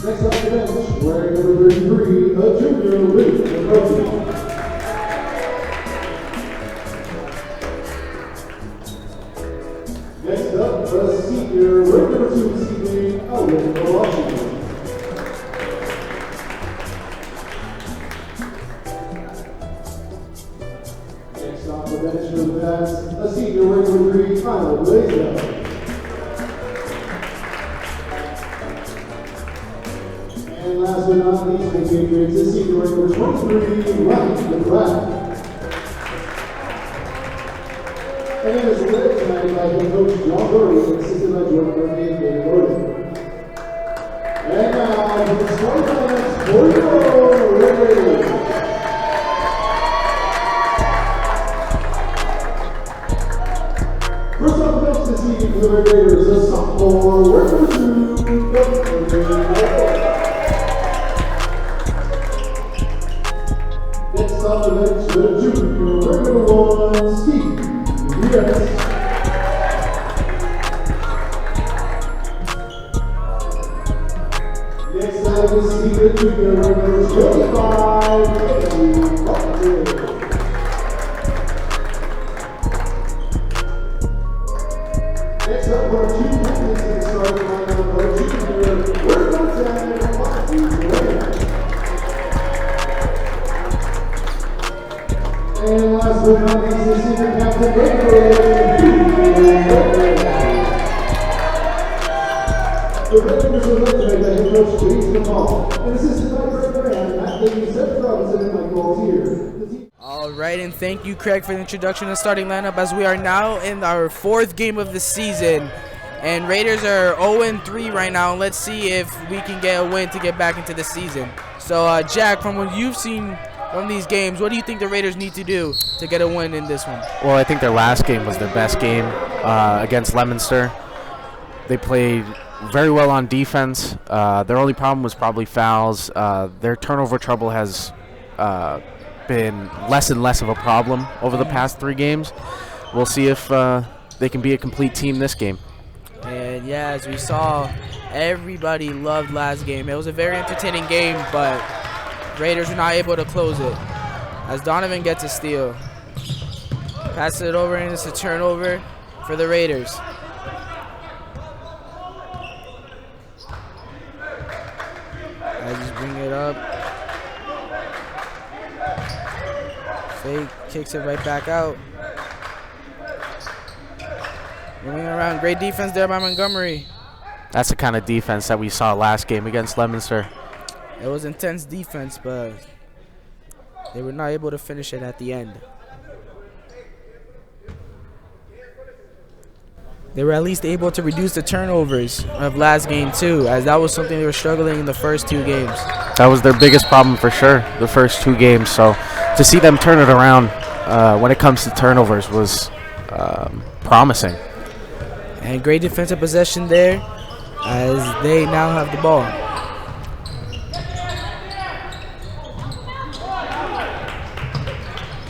Next up the bench, wearing number 33, a junior with the varsity. Next up, a senior with number 2, seeding, Owen Washington. Next off the bench for the Pats, a senior with number 3, Kyle Blaisdell. And last but not least, the Patriots is senior number 23, Ryan McGrath. And it is led tonight by head coach John Burry and assisted by Jordan Murphy and David Gordon. And now, for the starting lineups for your Raiders. First off the bench this evening for the Raiders, a sophomore, wearing number 2, Next off the bench, the junior, wearing number 1, Steve. Yes. Next up is senior junior number 25, Next up for two captains in the starting lineup for junior, we're going to and last but not least, the senior captain, the Raiders are led tonight by head coach James McCall and assisted by Greg Graham, Matt Davies, Seth Robinson, and Mike Gaultier. All right, and thank you, Craig, for the introduction to the starting lineup as we are now in our 4th game of the season. And Raiders are 0-3 right now, and let's see if we can get a win to get back into the season. So, Jack, from what you've seen from these games, what do you think the Raiders need to do to get a win in this one? Well, I think their last game was their best game against Leominster. They played very well on defense. Their only problem was probably fouls. Their turnover trouble has been less and less of a problem over the past 3 games. We'll see if they can be a complete team this game. And yeah, as we saw, everybody loved last game. It was a very entertaining game, but Raiders were not able to close it. As Donovan gets a steal. Passes it over, and it's a turnover for the Raiders. I just bring it up. Fake kicks it right back out. Moving around, great defense there by Montgomery. That's the kind of defense that we saw last game against Leominster. It was intense defense, but they were not able to finish it at the end. They were at least able to reduce the turnovers of last game too, as that was something they were struggling in the first 2 games. That was their biggest problem for sure, the first 2 games. So to see them turn it around when it comes to turnovers was promising. And great defensive possession there as they now have the ball.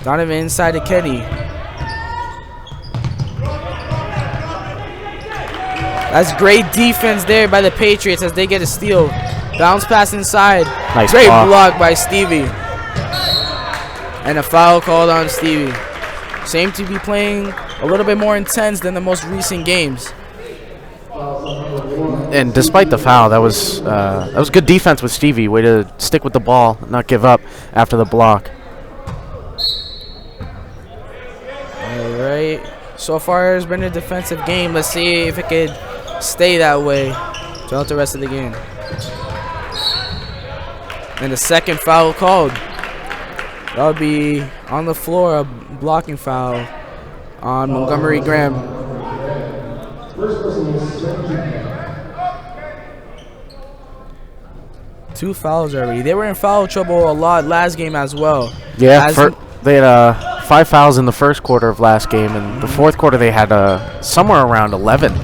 Donovan inside to Kenny. That's great defense there by the Patriots as they get a steal. Bounce pass inside. Nice great block by Stevie. And a foul called on Stevie. Seemed to be playing a little bit more intense than the most recent games. And despite the foul, that was good defense with Stevie. Way to stick with the ball, not give up after the block. All right. So far, it's been a defensive game. Let's see if it could stay that way throughout the rest of the game. And the second foul called. That would be on the floor, a blocking foul on Montgomery Graham. Two fouls already. They were in foul trouble a lot last game as well. Yeah, they had 5 fouls in the first quarter of last game, and the fourth quarter they had somewhere around 11.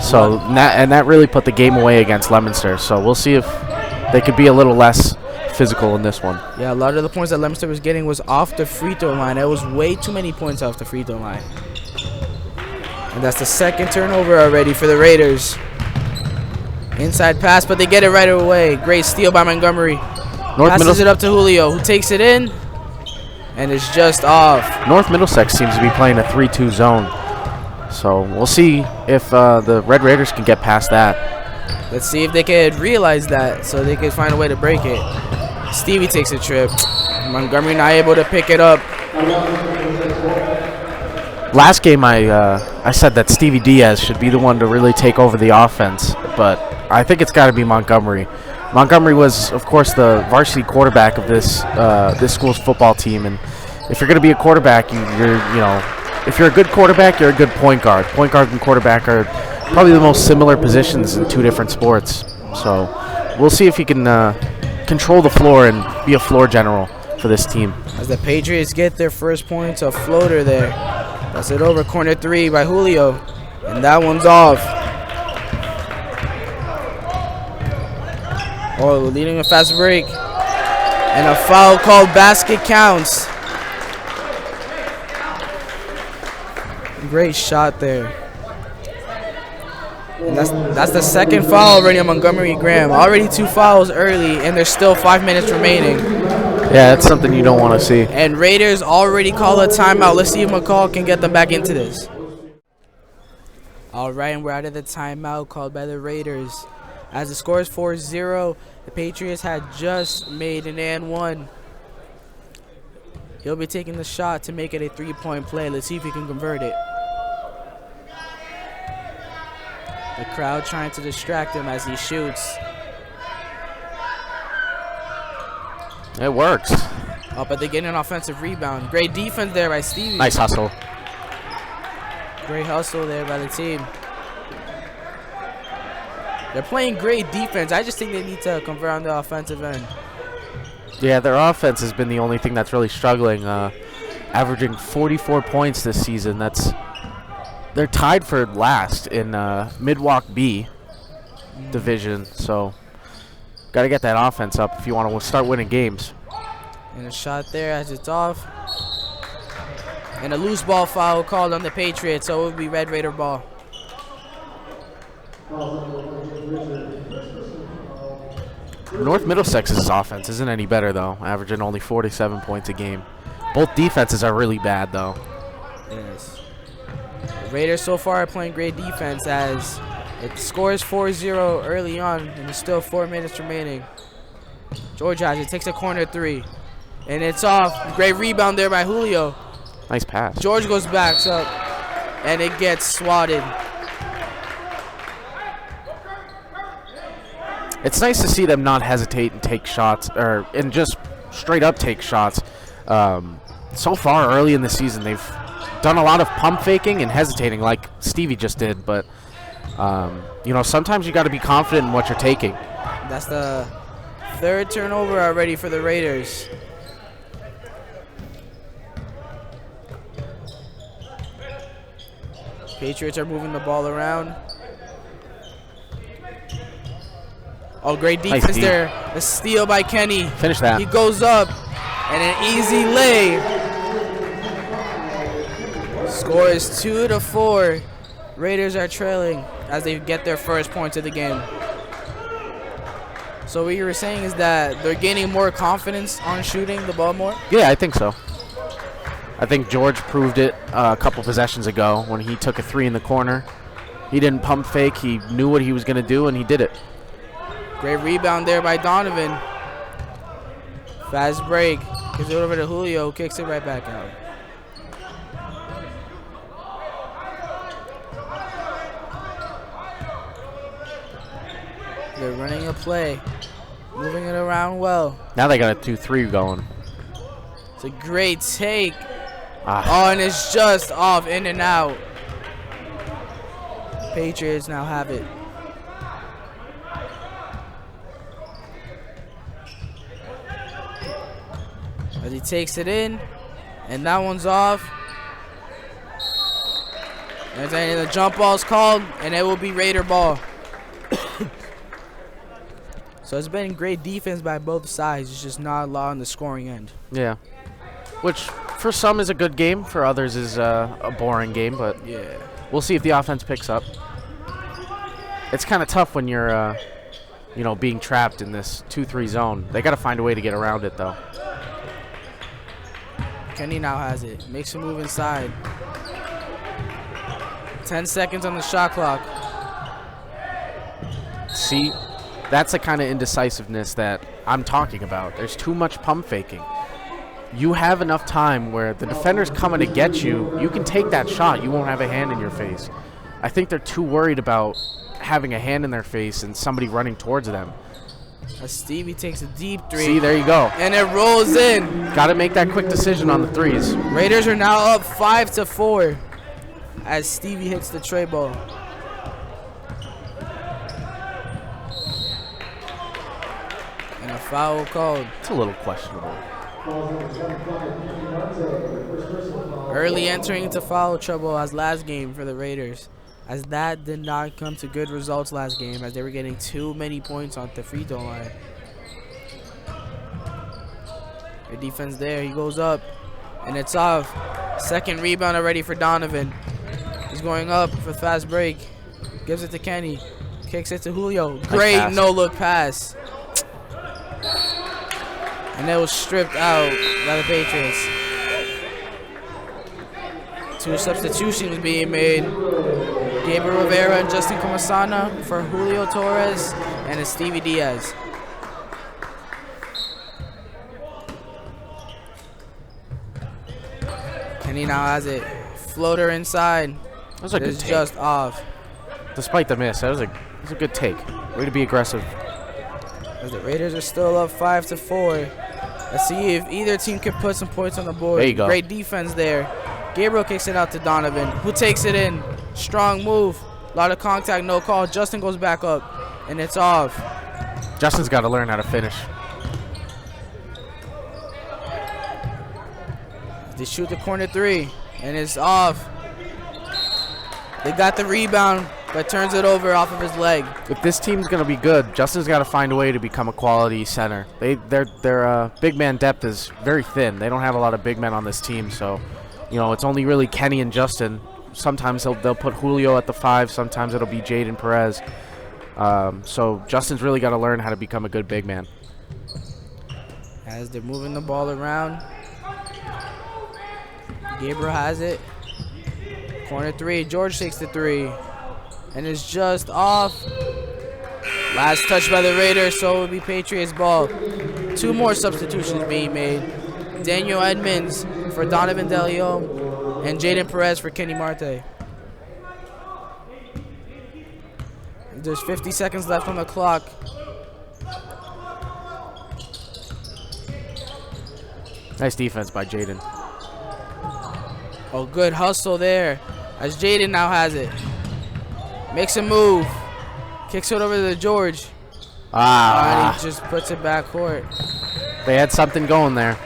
So that really put the game away against Leominster. So we'll see if they could be a little less physical in this one. Yeah, a lot of the points that Leominster was getting was off the free throw line. It was way too many points off the free throw line. And that's the second turnover already for the Raiders. Inside pass, but they get it right away. Great steal by Montgomery. North Passes it up to Julio, who takes it in, and it's just off. North Middlesex seems to be playing a 3-2 zone. So we'll see if the Red Raiders can get past that. Let's see if they can realize that so they can find a way to break it. Stevie takes a trip. Montgomery not able to pick it up. Last game I said that Stevie Diaz should be the one to really take over the offense, but I think it's got to be Montgomery. Montgomery was, of course, the varsity quarterback of this school's football team, and if you're going to be a quarterback, if you're a good quarterback, you're a good point guard. Point guard and quarterback are probably the most similar positions in 2 different sports. So we'll see if he can control the floor and be a floor general for this team. As the Patriots get their first points, a floater there. That's it over. Corner 3 by Julio, and that one's off. Oh, leading a fast break. And a foul called. Basket counts. Great shot there. And that's the second foul already on Montgomery Graham. Already 2 fouls early, and there's still 5 minutes remaining. Yeah, that's something you don't want to see. And Raiders already call a timeout. Let's see if McCall can get them back into this. All right, and we're out of the timeout called by the Raiders. As the score is 4-0, the Patriots had just made an and 1. He'll be taking the shot to make it a 3-point play. Let's see if he can convert it. The crowd trying to distract him as he shoots. It works. Oh, but they get an offensive rebound. Great defense there by Stevie. Nice hustle. Great hustle there by the team. They're playing great defense. I just think they need to convert on the offensive end. Yeah, their offense has been the only thing that's really struggling. Averaging 44 points this season. They're tied for last in Midwalk B division. So got to get that offense up if you want to start winning games. And a shot there as it's off. And a loose ball foul called on the Patriots, so it would be Red Raider ball. North Middlesex's offense isn't any better, though, averaging only 47 points a game. Both defenses are really bad, though. Yes. The Raiders so far are playing great defense as it scores 4-0 early on, and there's still 4 minutes remaining. George has it, takes a corner 3, and it's off. Great rebound there by Julio. Nice pass. George goes back up, and it gets swatted. It's nice to see them not hesitate and take shots, and just straight up take shots. So far early in the season, they've done a lot of pump faking and hesitating like Stevie just did, but sometimes you got to be confident in what you're taking. That's the 3rd turnover already for the Raiders. Patriots are moving the ball around. Oh, great defense nice there. A steal by Kenny. Finish that. He goes up, and an easy lay. Score is 2-4. Raiders are trailing as they get their first points of the game. So what you were saying is that they're gaining more confidence on shooting the ball more? Yeah, I think so. I think George proved it a couple possessions ago when he took a 3 in the corner. He didn't pump fake. He knew what he was going to do, and he did it. Great rebound there by Donovan. Fast break. Gives it over to Julio, kicks it right back out. They're running a play. Moving it around well. Now they got a 2-3 going. It's a great take. Oh, and it's just off, in and out. Patriots now have it. As he takes it in, and that one's off. And then the jump ball's called, and it will be Raider ball. So it's been great defense by both sides. It's just not a lot on the scoring end. Yeah. Which for some is a good game, for others is a boring game, but yeah, we'll see if the offense picks up. it's kind of tough when you're, you know, being trapped in this 2-3 zone. They got to find a way to get around it, though. Kenny now has it. Makes a move inside. 10 seconds on the shot clock. See, that's the kind of indecisiveness that I'm talking about. There's too much pump faking. You have enough time where the defender's coming to get you. You can take that shot. You won't have a hand in your face. I think they're too worried about having a hand in their face and somebody running towards them. As Stevie takes a deep three. See, there you go. And it rolls in. Got to make that quick decision on the threes. Raiders are now up 5-4 as Stevie hits the tray ball. And a foul called. It's a little questionable. Early entering into foul trouble as last game for the Raiders, as that did not come to good results last game, as they were getting too many points on the free throw line. Good defense there. He goes up, and it's off. Second rebound already for Donovan. He's going up for the fast break. Gives it to Kenny. Kicks it to Julio. Great no-look pass. And it was stripped out by the Patriots. 2 substitutions being made. Gabriel Rivera and Justin Comasana for Julio Torres and a Stevie Diaz. Kenny now has it. Floater inside. That was a good take. Just off. Despite the miss, that was a good take. Way to be aggressive. As the Raiders are still up 5-4. Let's see if either team can put some points on the board. There you go. Great defense there. Gabriel kicks it out to Donovan, who takes it in. Strong move. A lot of contact, no call. Justin goes back up, and it's off. Justin's got to learn how to finish. They shoot the corner 3, and it's off. They got the rebound, but turns it over off of his leg. If this team's going to be good, Justin's got to find a way to become a quality center. Their big man depth is very thin. They don't have a lot of big men on this team, so you know it's only really Kenny and Justin. Sometimes they'll put Julio at the 5. Sometimes it'll be Jaden Perez. So Justin's really got to learn how to become a good big man. As they're moving the ball around, Gabriel has it. Corner 3. George takes the 3. And it's just off. Last touch by the Raiders, so it will be Patriots ball. 2 more substitutions being made. Daniel Edmonds for Donovan DeLeon and Jaden Perez for Kenny Marte. There's 50 seconds left on the clock. Nice defense by Jaden. Oh, good hustle there as Jaden now has it. Makes a move. Kicks it over to George. And he just puts it back court. They had something going there.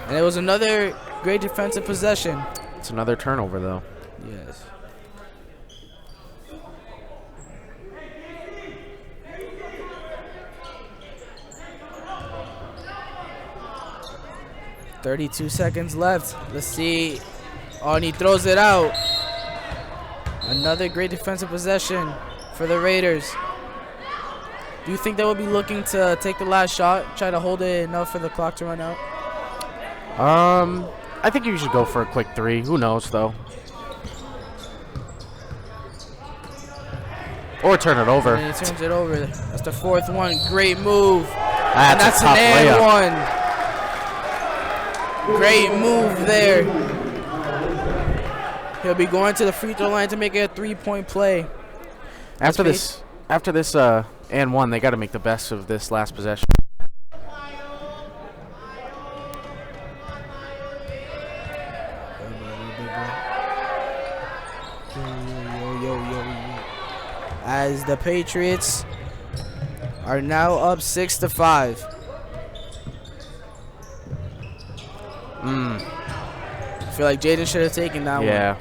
And it was another great defensive possession. It's another turnover, though. Yes. .32 seconds left. Let's see. Oh, and he throws it out. Another great defensive possession for the Raiders. Do you think they will be looking to take the last shot, try to hold it enough for the clock to run out? I think you should go for a quick 3. Who knows, though? Or turn it over. And he turns it over. That's the 4th one. Great move. That's an and one. Great move there. He'll be going to the free throw line to make it a 3-point play. After this and one, they got to make the best of this last possession. As the Patriots are now up 6-5. I feel like Jaden should have taken that one. Yeah.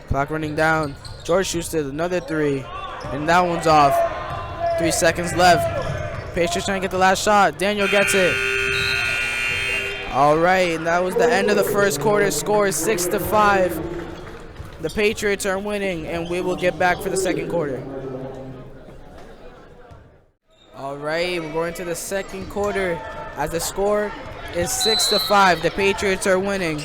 Clock running down. George shoots it, another 3. And that one's off. 3 seconds left. Patriots trying to get the last shot. Daniel gets it. All right, and that was the end of the first quarter. Score is 6-5. The Patriots are winning, and we will get back for the second quarter. All right, we're going to the second quarter as the score is 6-5. The Patriots are winning.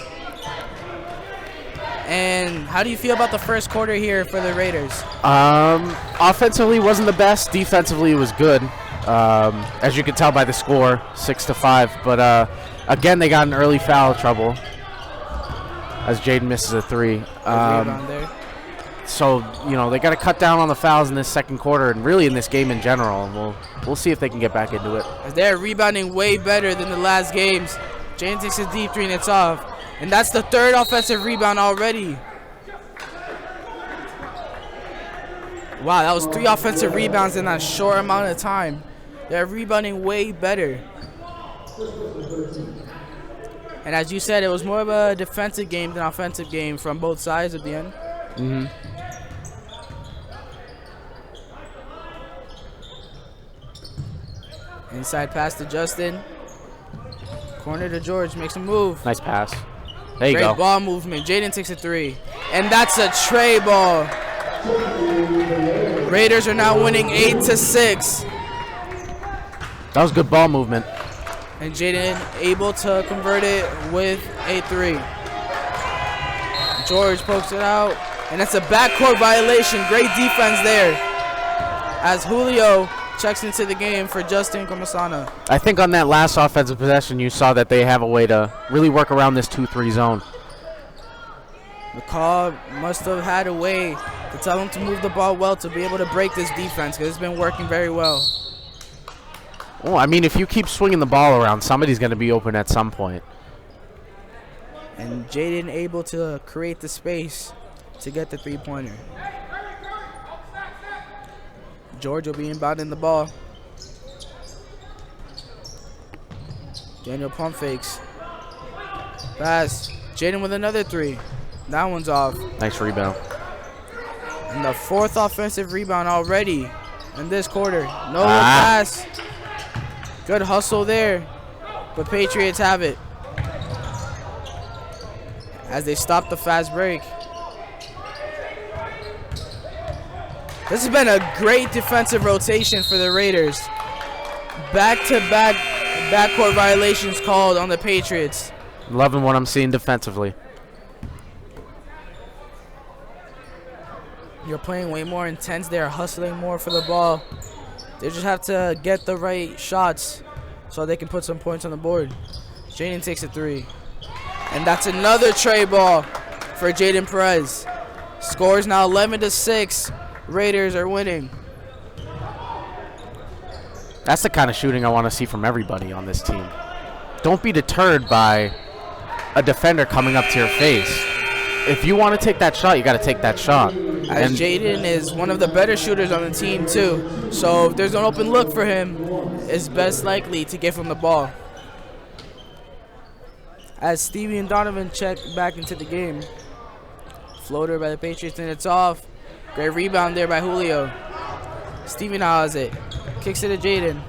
And how do you feel about the first quarter here for the Raiders? Offensively wasn't the best. Defensively it was good. As you can tell by the score, 6-5. But again, they got in early foul trouble as Jaden misses a 3. So they got to cut down on the fouls in this second quarter and really in this game in general. And we'll see if they can get back into it. They're rebounding way better than the last games. Jaden takes a deep 3 and it's off. And that's the third offensive rebound already. Wow, that was 3 offensive rebounds in that short amount of time. They're rebounding way better. And as you said, it was more of a defensive game than offensive game from both sides at the end. Mm-hmm. Inside pass to Justin. Corner to George, makes a move. Nice pass. There you go. Great ball movement. Jaden takes a 3. And that's a tray ball. Raiders are now winning 8-6. That was good ball movement. And Jaden able to convert it with a 3. George pokes it out. And that's a backcourt violation. Great defense there. As Julio checks into the game for Justin Comasana. I think on that last offensive possession, you saw that they have a way to really work around this 2-3 zone. The call must have had a way to tell him to move the ball well to be able to break this defense because it's been working very well. Well, I mean, if you keep swinging the ball around, somebody's going to be open at some point. And Jaden able to create the space to get the 3-pointer. George will be inbounding the ball. Daniel pump fakes. Pass. Jaden with another 3. That one's off. Nice rebound. And the 4th offensive rebound already in this quarter. No pass. Good hustle there. But Patriots have it. As they stop the fast break. This has been a great defensive rotation for the Raiders. Back-to-back backcourt violations called on the Patriots. Loving what I'm seeing defensively. You're playing way more intense. They're hustling more for the ball. They just have to get the right shots so they can put some points on the board. Jaden takes a 3. And that's another tray ball for Jaden Perez. Scores now 11-6. Raiders are winning. That's the kind of shooting I want to see from everybody on this team. Don't be deterred by a defender coming up to your face. If you want to take that shot, you got to take that shot. As Jaden is one of the better shooters on the team too. So if there's an open look for him, it's best likely to give him the ball. As Stevie and Donovan check back into the game. Floater by the Patriots and it's off. Great rebound there by Julio. Stevie now has it. Kicks it to Jaden.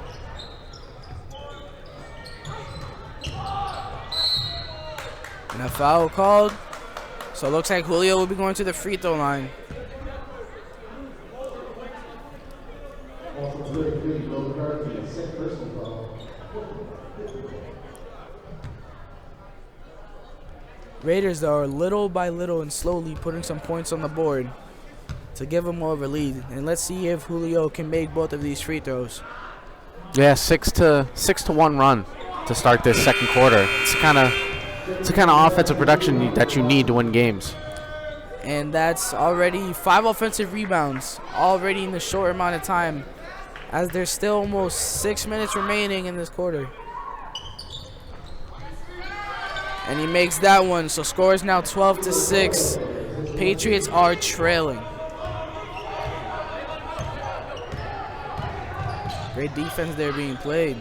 And a foul called. So it looks like Julio will be going to the free throw line. Raiders, though, are little by little and slowly putting some points on the board to give them more of a lead. And let's see if Julio can make both of these free throws. Yeah, 6-1 run to start this second quarter. It's the kind of offensive production that you need to win games. And that's already 5 offensive rebounds already in the short amount of time, as there's still almost 6 minutes remaining in this quarter. And he makes that one, so score is now 12-6. Patriots are trailing. Great defense there being played.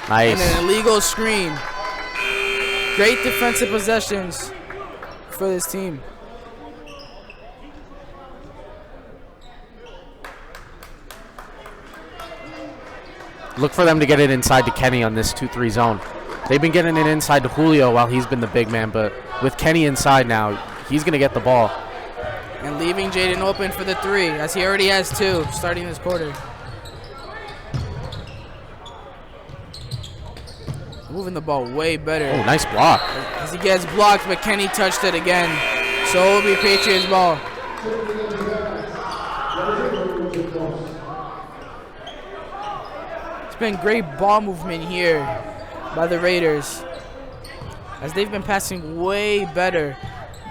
Nice. And an illegal screen. Great defensive possessions for this team. Look for them to get it inside to Kenny on this 2-3 zone. They've been getting it inside to Julio while he's been the big man, but with Kenny inside now, he's going to get the ball. And leaving Jaden open for the 3, as he already has 2 starting this quarter. Moving the ball way better. Oh, nice block. As he gets blocked, but Kenny touched it again. So it will be Patriots ball. It's been great ball movement here by the Raiders, as they've been passing way better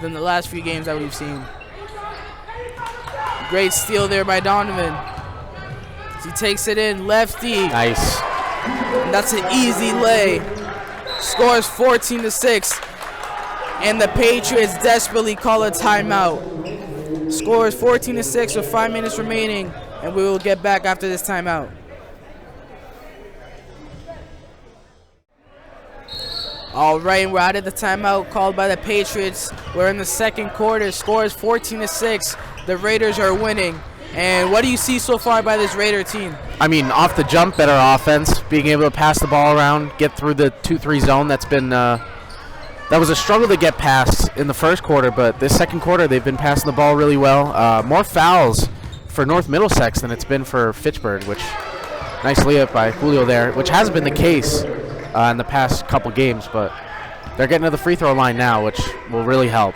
than the last few games that we've seen. Great steal there by Donovan. He takes it in, lefty. Nice. And that's an easy lay. Scores 14-6. And the Patriots desperately call a timeout. Scores 14-6 with 5 minutes remaining. And we will get back after this timeout. All right, we're out of the timeout called by the Patriots. We're in the second quarter. Scores 14-6. The Raiders are winning. And what do you see so far by this Raider team? I mean, off the jump, better offense, being able to pass the ball around, get through the 2-3 zone. That's been that was a struggle to get past in the first quarter, but this second quarter they've been passing the ball really well. More fouls for North Middlesex than it's been for Fitchburg, which nice layup by Julio there, which hasn't been the case in the past couple games, but they're getting to the free throw line now, which will really help.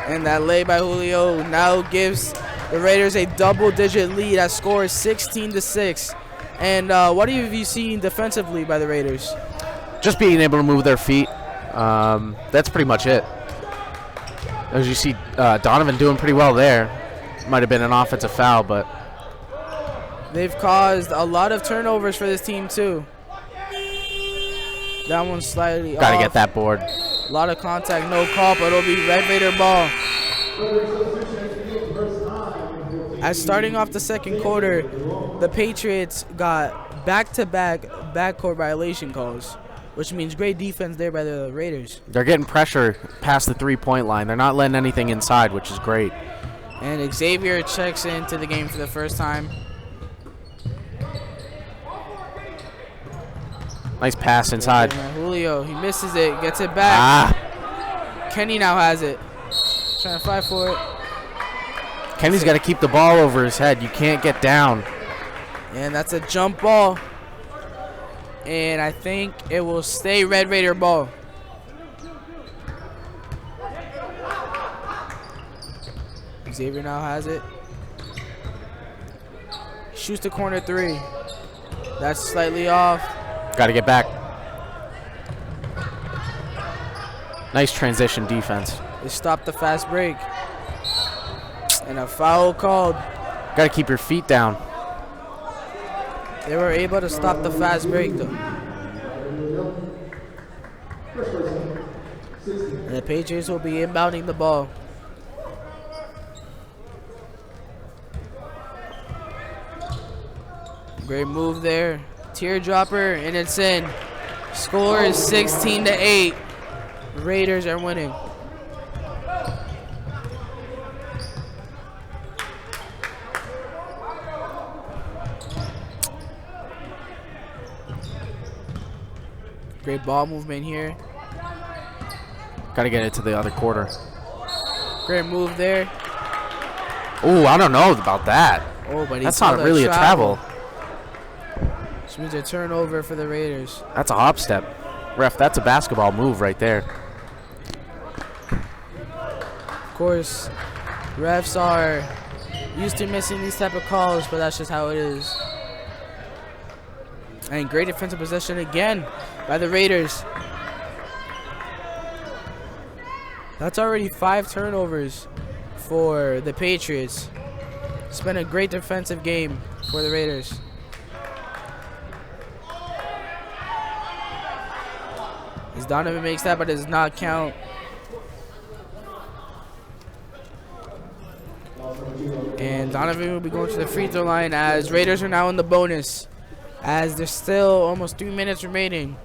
And that lay by Julio now gives the Raiders a double-digit lead that scores 16-6. And what have you seen defensively by the Raiders? Just being able to move their feet. That's pretty much it. As you see, Donovan doing pretty well there. Might have been an offensive foul, but they've caused a lot of turnovers for this team too. That one's slightly off. Gotta get that board. A lot of contact, no call, but it'll be Red Raider ball. As starting off the second quarter, the Patriots got back-to-back backcourt violation calls, which means great defense there by the Raiders. They're getting pressure past the three-point line. They're not letting anything inside, which is great. And Xavier checks into the game for the first time. Nice pass inside. And Julio, he misses it, gets it back. Kenny now has it. Trying to fight for it. Kenny's got to keep the ball over his head. You can't get down. And that's a jump ball. And I think it will stay Red Raider ball. Xavier now has it. Shoots the corner 3. That's slightly off. Got to get back. Nice transition defense. They stopped the fast break. And a foul called. Got to keep your feet down. They were able to stop the fast break though. And the Patriots will be inbounding the ball. Great move there. Teardropper, and it's in. Score is 16-8. Raiders are winning. Great ball movement here. Got to get it to the other quarter. Great move there. Oh, I don't know about that. Oh, but that's not really a travel. Which means a turnover for the Raiders. That's a hop step. Ref, that's a basketball move right there. Of course, refs are used to missing these type of calls, but that's just how it is. And great defensive possession again by the Raiders. That's already 5 turnovers for the Patriots. It's been a great defensive game for the Raiders. As Donovan makes that, but it does not count. And Donovan will be going to the free throw line as Raiders are now in the bonus, as there's still almost 3 minutes remaining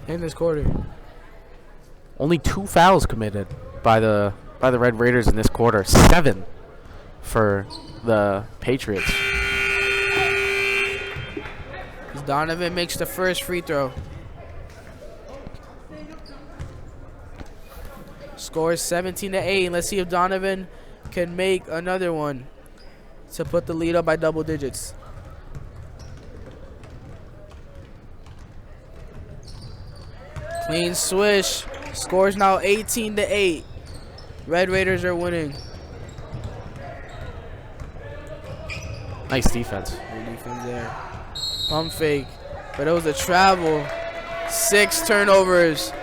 in this quarter. Only 2 fouls committed by the Red Raiders in this quarter. 7 for the Patriots. As Donovan makes the first free throw. Score is 17-8. Let's see if Donovan can make another one to put the lead up by double digits. Clean swish. Scores now 18-8. Red Raiders are winning. Nice defense. Good defense there. Pump fake. But it was a travel. 6 turnovers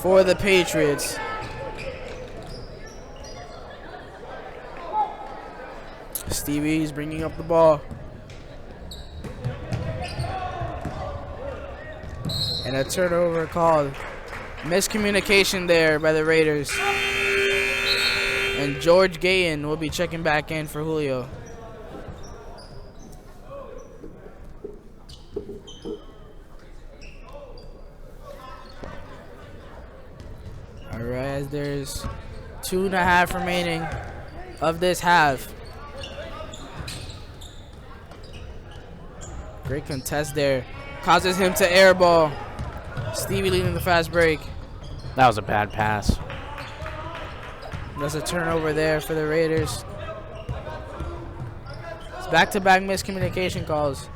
for the Patriots. Stevie's bringing up the ball. And a turnover called. Miscommunication there by the Raiders. And George Gayen will be checking back in for Julio. All right, as there's 2.5 remaining of this half. Great contest there. Causes him to airball. Stevie leading the fast break. That was a bad pass. That's a turnover there for the Raiders. It's back-to-back miscommunication calls.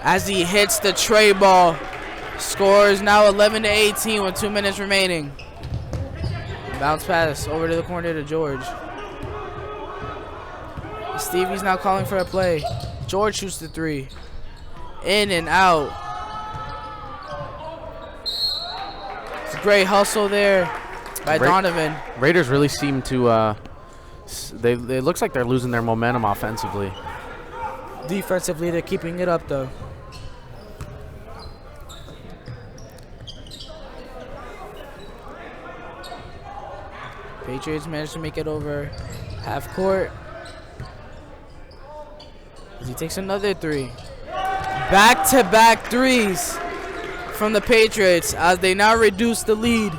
As he hits the tray ball. Scores now 11-18 with 2 minutes remaining. Bounce pass over to the corner to George. Stevie's now calling for a play. George shoots the 3. In and out. It's a great hustle there by Donovan. Raiders really seem to, it looks like they're losing their momentum offensively. Defensively, they're keeping it up though. Patriots managed to make it over half court. As he takes another 3. Back-to-back 3s from the Patriots as they now reduce the lead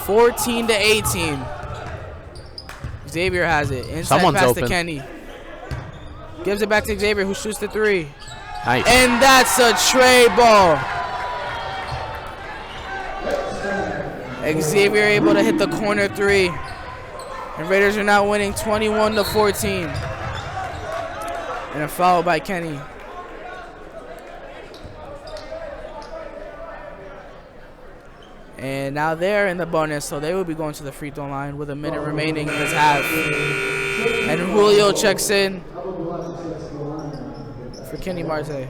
14-18. Xavier has it. Inside Someone's pass open. to Kenny. Gives it back to Xavier, who shoots the 3. Nice. And that's a tray ball. Xavier able to hit the corner 3. And Raiders are now winning 21-14. And a foul by Kenny. And now they're in the bonus, so they will be going to the free throw line with a minute remaining in this half. And Julio checks in for Kenny Marte.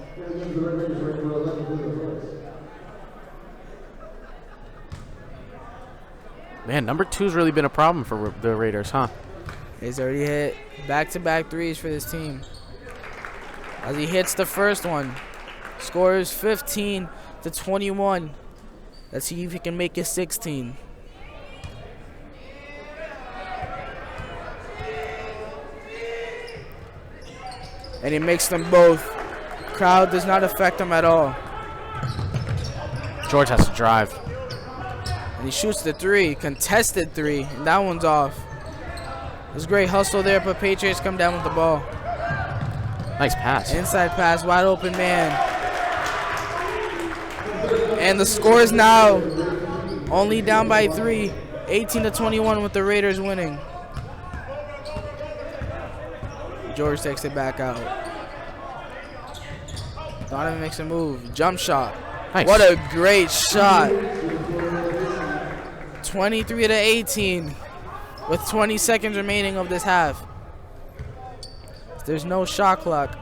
Man, number 2's really been a problem for the Raiders, huh? He's already hit back-to-back 3s for this team. As he hits the first one, scores 15-21. Let's see if he can make it 16. And he makes them both. Crowd does not affect him at all. George has to drive. And he shoots the 3, contested 3, and that one's off. There's great hustle there, but Patriots come down with the ball. Nice pass. Inside pass, wide open man. And the score is now only down by 3, 18-21 with the Raiders winning. George takes it back out. Donovan makes a move, jump shot. Nice. What a great shot. 23-18 with 20 seconds remaining of this half. There's no shot clock.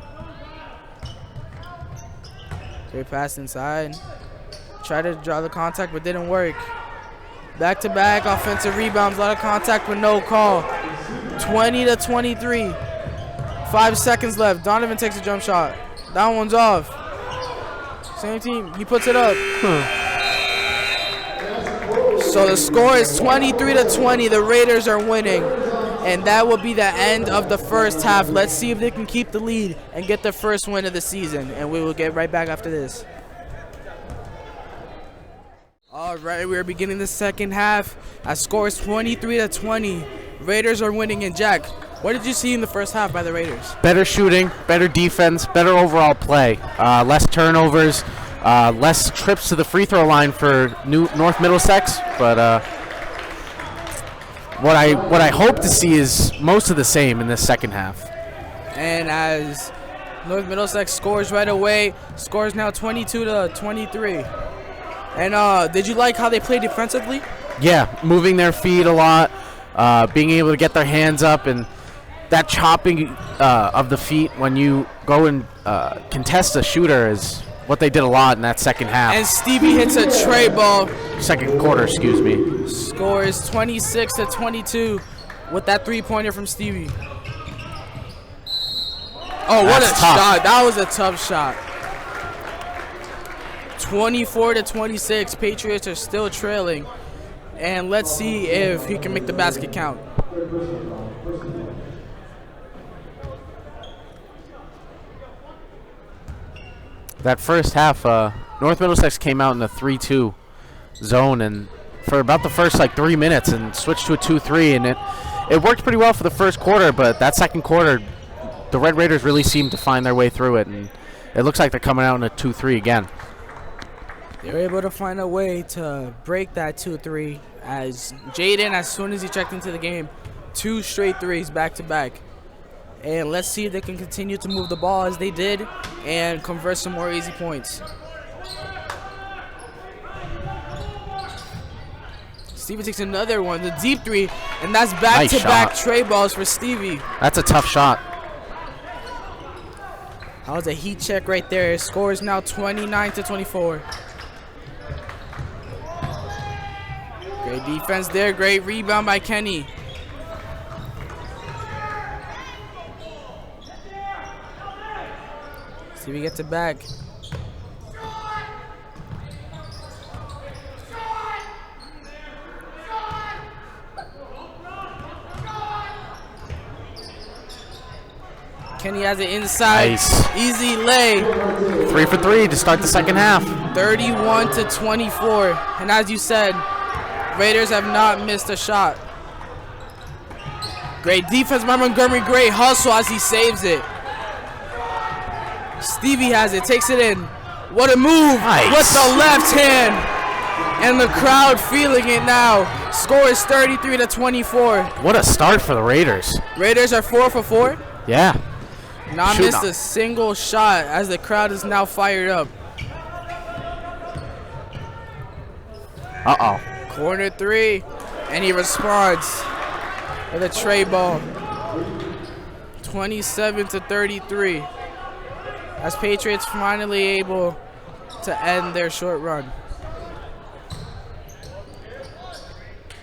Great pass inside. Tried to draw the contact, but didn't work. Back-to-back offensive rebounds. A lot of contact with no call. 20-23. 5 seconds left. Donovan takes a jump shot. That one's off. Same team. He puts it up. So the score is 23-20. The Raiders are winning. And that will be the end of the first half. Let's see if they can keep the lead and get their first win of the season. And we will get right back after this. All right, we are beginning the second half. Our score is 23-20. Raiders are winning. And Jack, what did you see in the first half by the Raiders? Better shooting, better defense, better overall play. Less turnovers, less trips to the free throw line for North Middlesex. But what I hope to see is most of the same in this second half. And as North Middlesex scores right away, scores now 22-23. And did you like how they played defensively? Yeah, moving their feet a lot, being able to get their hands up, and that chopping of the feet when you go and contest a shooter is what they did a lot in that second half. And Stevie hits a tray ball. Second quarter, excuse me. Scores 26-22 with that three-pointer from Stevie. Oh, what a shot. That was a tough shot. 24-26. Patriots are still trailing. And let's see if he can make the basket count. That first half, North Middlesex came out in a 3-2 zone and for about the first 3 minutes and switched to a 2-3, and it worked pretty well for the first quarter, but that second quarter the Red Raiders really seemed to find their way through it, and it looks like they're coming out in a 2-3 again. They were able to find a way to break that 2-3 as Jaden, as soon as he checked into the game, 2 straight threes back to back. And let's see if they can continue to move the ball as they did and convert some more easy points. Stevie takes another one, the deep three, and that's back-to-back tray balls for Stevie. That's a tough shot. That was a heat check right there. His score is now 29-24. Great defense there. Great rebound by Kenny. Stevie gets it back. Kenny has it inside. Nice. Easy lay. 3 for 3 to start the second half. 31-24. And as you said, Raiders have not missed a shot. Great defense by Montgomery. Great hustle as he saves it. Stevie has it, takes it in. What a move with the left hand. And the crowd feeling it now. Score is 33-24. What a start for the Raiders. Raiders are 4 for 4. Yeah. Not missed a single shot as the crowd is now fired up. Uh-oh. Corner 3. And he responds with a tray ball. 27-33. As Patriots finally able to end their short run.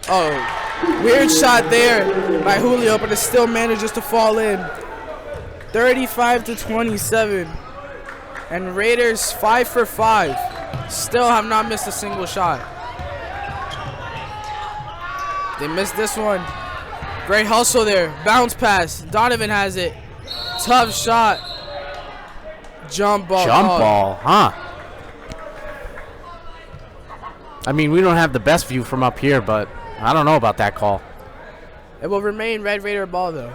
Oh, weird shot there by Julio, but it still manages to fall in. 35-27. And Raiders 5 for 5. Still have not missed a single shot. They missed this one. Great hustle there. Bounce pass. Donovan has it. Tough shot. Jump ball. Jump ball, huh? I mean, we don't have the best view from up here, but I don't know about that call. It will remain Red Raider ball, though.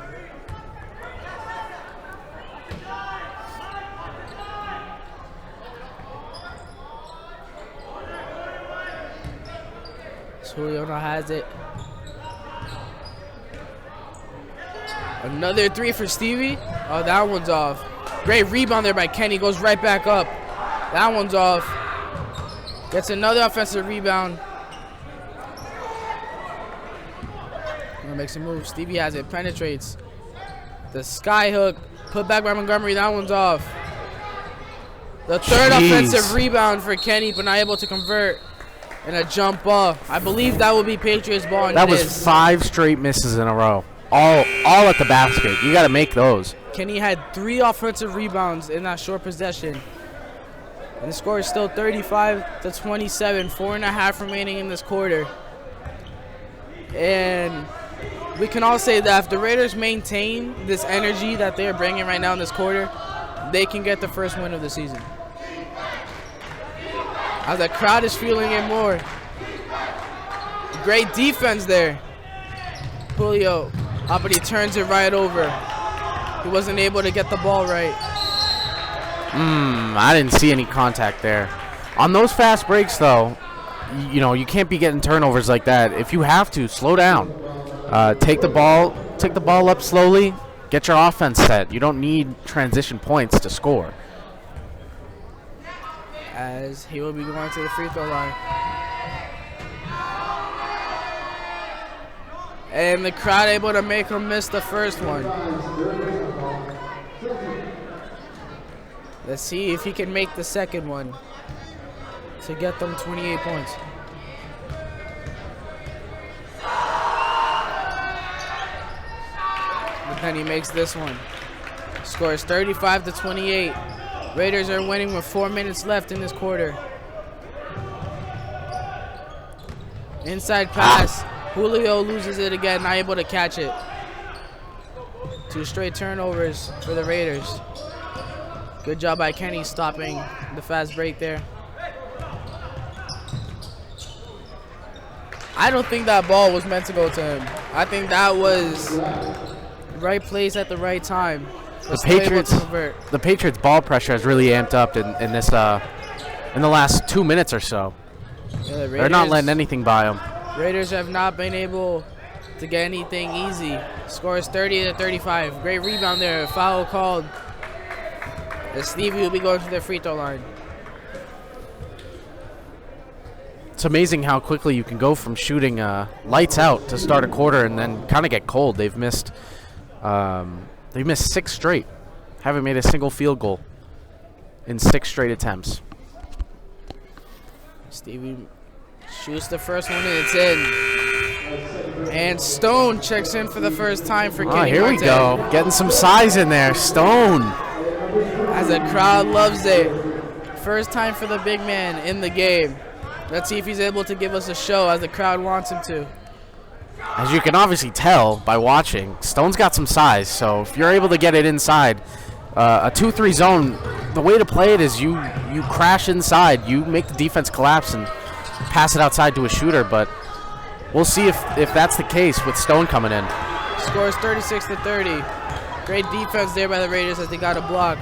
Julio now has it. Another 3 for Stevie. Oh, that one's off. Great rebound there by Kenny. Goes right back up. That one's off. Gets another offensive rebound. Gonna make some moves. Stevie has it. Penetrates. The sky hook. Put back by Montgomery. That one's off. The third offensive rebound for Kenny, but not able to convert. And a jump ball. I believe that will be Patriots ball. And that was 5 straight misses in a row. All at the basket. You got to make those. Kenny had 3 offensive rebounds in that short possession. And the score is still 35-27. 4.5 remaining in this quarter. And we can all say that if the Raiders maintain this energy that they're bringing right now in this quarter, they can get the first win of the season. As the crowd is feeling it more. Great defense there. Julio, but he turns it right over. He wasn't able to get the ball right. I didn't see any contact there. On those fast breaks, though, you know, you can't be getting turnovers like that. If you have to, slow down. Take the ball up slowly. Get your offense set. You don't need transition points to score. As he will be going to the free throw line. And the crowd able to make him miss the first one. Let's see if he can make the second one to get them 28 points. But then he makes this one. Scores 35-28. Raiders are winning with 4 minutes left in this quarter. Inside pass. Julio loses it again, not able to catch it. 2 straight turnovers for the Raiders. Good job by Kenny stopping the fast break there. I don't think that ball was meant to go to him. I think that was right place at the right time. The Patriots ball pressure has really amped up in the last 2 minutes or so. Yeah, They're not letting anything by them. Raiders have not been able to get anything easy. Scores 30-35. Great rebound there. Foul called. As Stevie will be going to the free throw line. It's amazing how quickly you can go from shooting lights out to start a quarter and then kind of get cold. They've missed 6 straight. Haven't made a single field goal in 6 straight attempts. Stevie shoots the first one and it's in. And Stone checks in for the first time for Kenny Here Martin. we go. Getting some size in there. Stone. As the crowd loves it. First time for the big man in the game. Let's see if he's able to give us a show as the crowd wants him to. As you can obviously tell by watching, Stone's got some size. So if you're able to get it inside, a 2-3 zone, the way to play it is you crash inside. You make the defense collapse and pass it outside to a shooter. But we'll see if that's the case with Stone coming in. Scores 36-30. Great defense there by the Raiders as they got a block.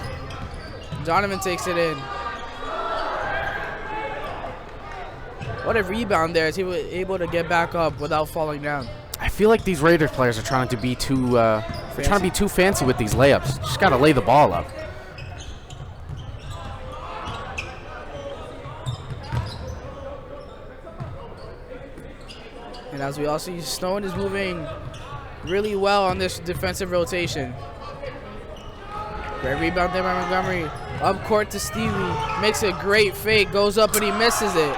Donovan takes it in. What a rebound there as he was able to get back up without falling down. I feel like these Raiders players are trying to be too fancy with these layups. Just got to lay the ball up. And as we also see, Stone is moving really well on this defensive rotation. Great rebound there by Montgomery. Up court to Stevie. Makes a great fake. Goes up and he misses it.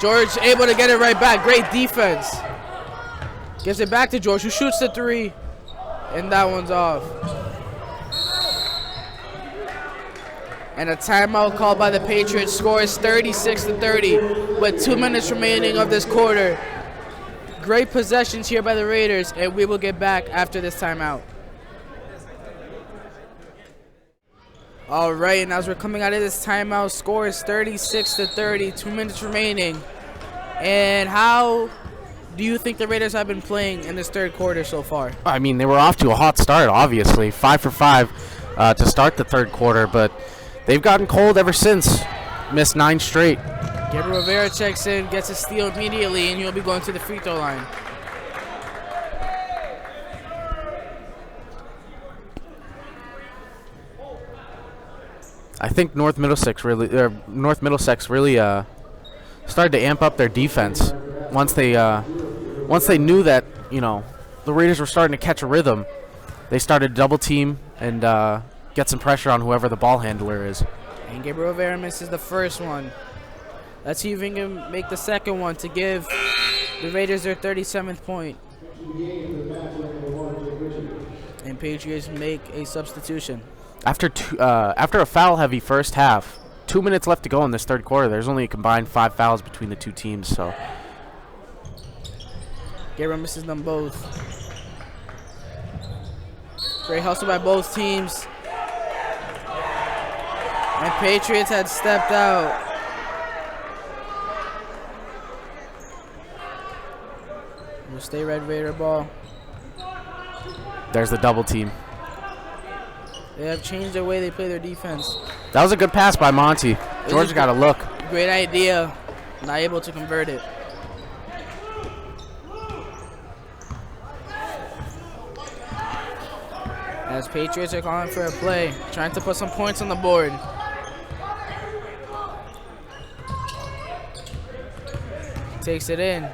George able to get it right back. Great defense. Gives it back to George, who shoots the 3. And that one's off. And a timeout called by the Patriots. Scores 36-30 with 2 minutes remaining of this quarter. Great possessions here by the Raiders, and we will get back after this timeout. All right, and as we're coming out of this timeout, score is 36-30, 2 minutes remaining. And how do you think the Raiders have been playing in this third quarter so far? I mean, they were off to a hot start, obviously. 5 for 5 to start the third quarter, but they've gotten cold ever since. Missed 9 straight. Gabriel Rivera checks in, gets a steal immediately, and he'll be going to the free throw line. I think North Middlesex really started to amp up their defense once they knew that the Raiders were starting to catch a rhythm. They started to double team and get some pressure on whoever the ball handler is. And Gabriel Rivera misses the first one. Let's see if he can make the second one to give the Raiders their 37th point. And Patriots make a substitution. After a foul-heavy first half, 2 minutes left to go in this third quarter. There's only a combined 5 fouls between the two teams. So Gabriel misses them both. Great hustle by both teams. And Patriots had stepped out. We'll stay Red Raider ball. There's the double team. They have changed the way they play their defense. That was a good pass by Monty. George got a look. Great idea. Not able to convert it. As Patriots are calling for a play, trying to put some points on the board. Takes it in.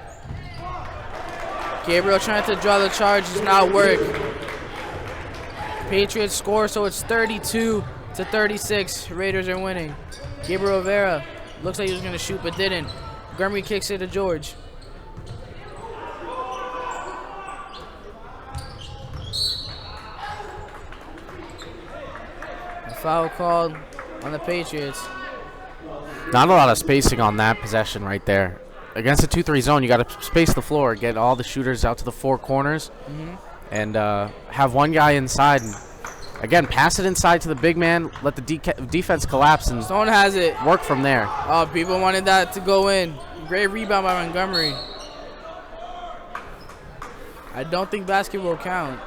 Gabriel trying to draw the charge, does not work. Patriots score, so it's 32-36. Raiders are winning. Gabriel Rivera looks like he was going to shoot, but didn't. Montgomery kicks it to George. A foul called on the Patriots. Not a lot of spacing on that possession right there. Against a 2-3 zone, you got to space the floor, get all the shooters out to the four corners, and have one guy inside. And again, pass it inside to the big man, let the defense collapse, and Stone has it. Work from there. Oh, people wanted that to go in. Great rebound by Montgomery. I don't think basket will count.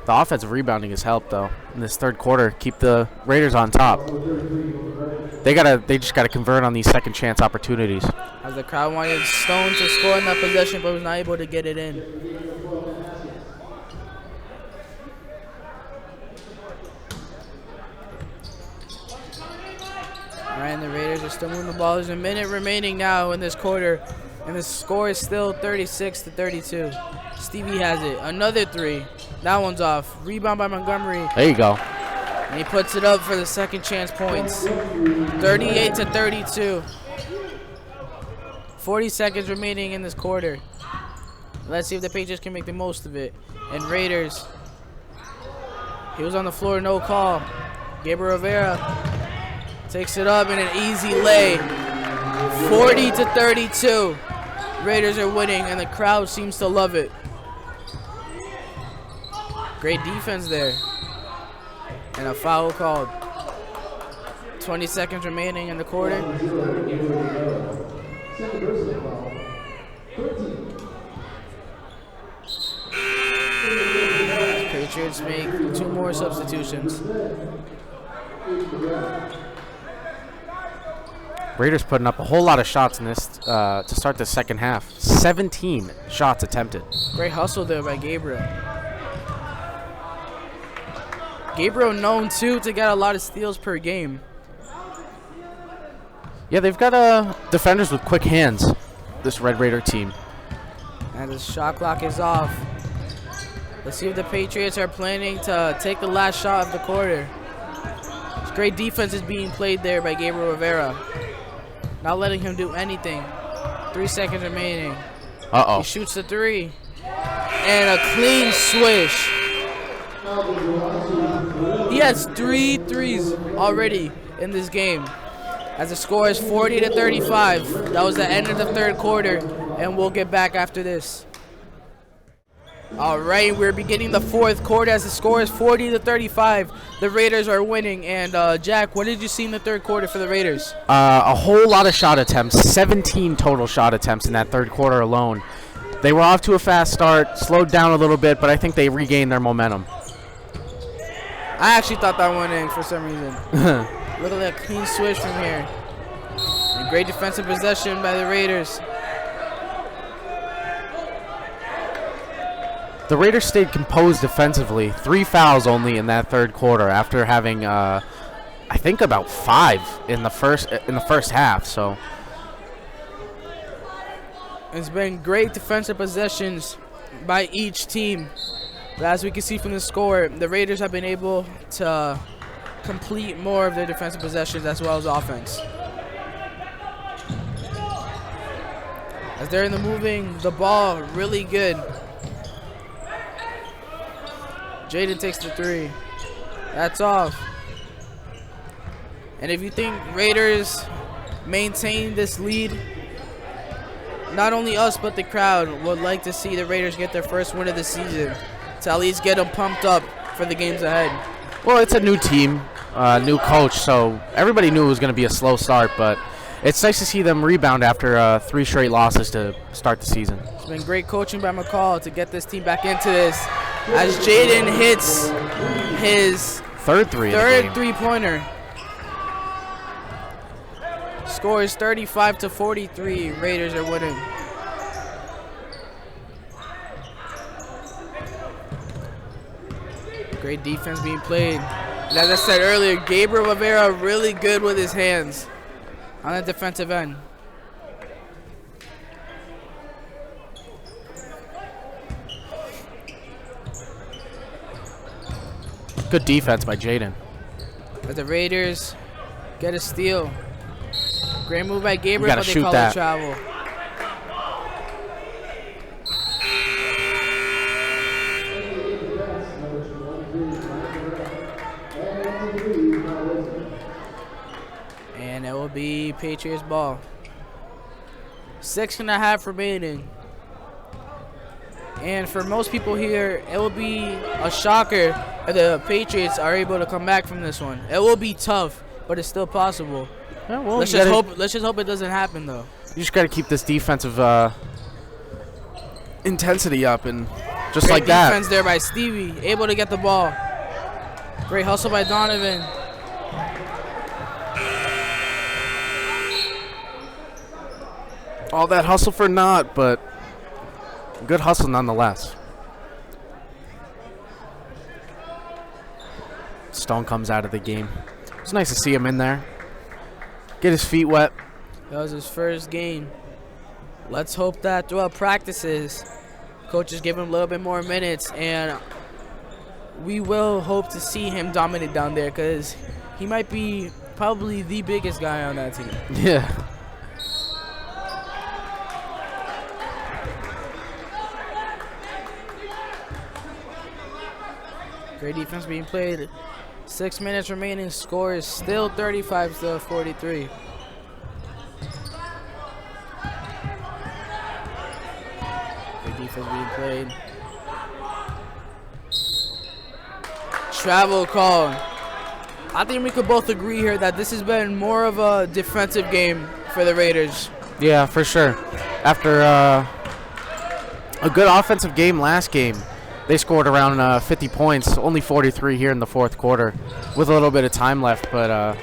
The offensive rebounding has helped, though, in this third quarter. Keep the Raiders on top. They just gotta convert on these second chance opportunities. As the crowd wanted Stone to score in that possession, but was not able to get it in. All right, and the Raiders are still moving the ball. There's a minute remaining now in this quarter, and the score is still 36-32. Stevie has it. Another three. That one's off. Rebound by Montgomery. There you go. And he puts it up for the second chance points. 38-32. 40 seconds remaining in this quarter. Let's see if the Patriots can make the most of it. And Raiders. He was on the floor, no call. Gabriel Rivera takes it up in an easy lay. 40-32. Raiders are winning, and the crowd seems to love it. Great defense there. And a foul called. 20 seconds remaining in the quarter. Patriots make 2 more substitutions. Raiders putting up a whole lot of shots in this to start the second half. 17 shots attempted. Great hustle there by Gabriel. Gabriel known, too, to get a lot of steals per game. Yeah, they've got defenders with quick hands, this Red Raider team. And the shot clock is off. Let's see if the Patriots are planning to take the last shot of the quarter. Great defense is being played there by Gabriel Rivera. Not letting him do anything. 3 seconds remaining. Uh-oh. He shoots the three. And a clean swish. He has 3 threes already in this game. As the score is 40-35. That was the end of the third quarter, and we'll get back after this. All right, we're beginning the fourth quarter as the score is 40-35. The Raiders are winning. And Jack, what did you see in the third quarter for the Raiders? A whole lot of shot attempts, 17 total shot attempts in that third quarter alone. They were off to a fast start, slowed down a little bit, but I think they regained their momentum. I actually thought that went in for some reason. Look at that clean switch from here. And great defensive possession by the Raiders. The Raiders stayed composed defensively. 3 fouls only in that third quarter after having, I think, about 5 in the first half. So it's been great defensive possessions by each team. But as we can see from the score, the Raiders have been able to complete more of their defensive possessions as well as offense. As they're in the moving the ball really good. Jaden takes the three. That's off. And if you think Raiders maintain this lead, not only us but the crowd would like to see the Raiders get their first win of the season to at least get them pumped up for the games ahead. Well, it's a new team, new coach, so everybody knew it was going to be a slow start, but it's nice to see them rebound after 3 straight losses to start the season. It's been great coaching by McCall to get this team back into this as Jaden hits his third three-pointer. Score is 35-43. Raiders are winning. Great defense being played. And as I said earlier, Gabriel Rivera really good with his hands on the defensive end. Good defense by Jaden. But the Raiders get a steal. Great move by Gabriel, gotta but they shoot call that. it travel. And it will be Patriots ball. 6.5 remaining. And for most people here, it will be a shocker if the Patriots are able to come back from this one. It will be tough, but it's still possible. Yeah, well, Let's just hope it doesn't happen though. You just got to keep this defensive intensity up, and just Great like that. defense there by Stevie, able to get the ball. Great hustle by Donovan. All that hustle for naught, but good hustle nonetheless. Stone comes out of the game. It's nice to see him in there. Get his feet wet. That was his first game. Let's hope that throughout practices, coaches give him a little bit more minutes, and we will hope to see him dominate down there because he might be probably the biggest guy on that team. Yeah. Great defense being played. 6 minutes remaining. Score is still 35-43. Great defense being played. Travel call. I think we could both agree here that this has been more of a defensive game for the Raiders. Yeah, for sure. After a good offensive game last game, they scored around 50 points, only 43 here in the fourth quarter with a little bit of time left. But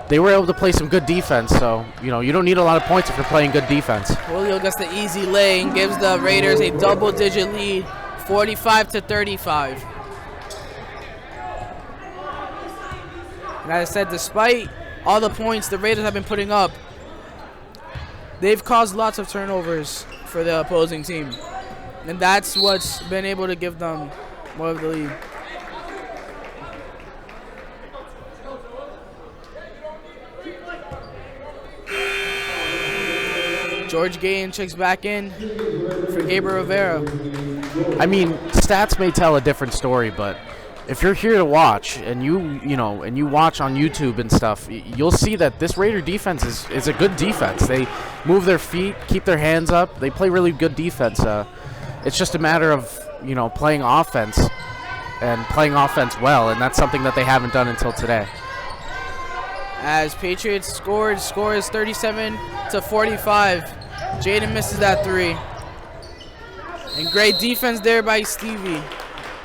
they were able to play some good defense. So, you know, you don't need a lot of points if you're playing good defense. Julio gets the easy lay and gives the Raiders a double-digit lead, 45-35. And as I said, despite all the points the Raiders have been putting up, they've caused lots of turnovers for the opposing team. And that's what's been able to give them more of the lead. George Gayen checks back in for Gabriel Rivera. I mean, stats may tell a different story, but if you're here to watch and you watch on YouTube and stuff, you'll see that this Raider defense is a good defense. They move their feet, keep their hands up. They play really good defense. It's just a matter of, you know, playing offense and playing offense well, and that's something that they haven't done until today. As Patriots score is 37-45. Jaden misses that three. And great defense there by Stevie.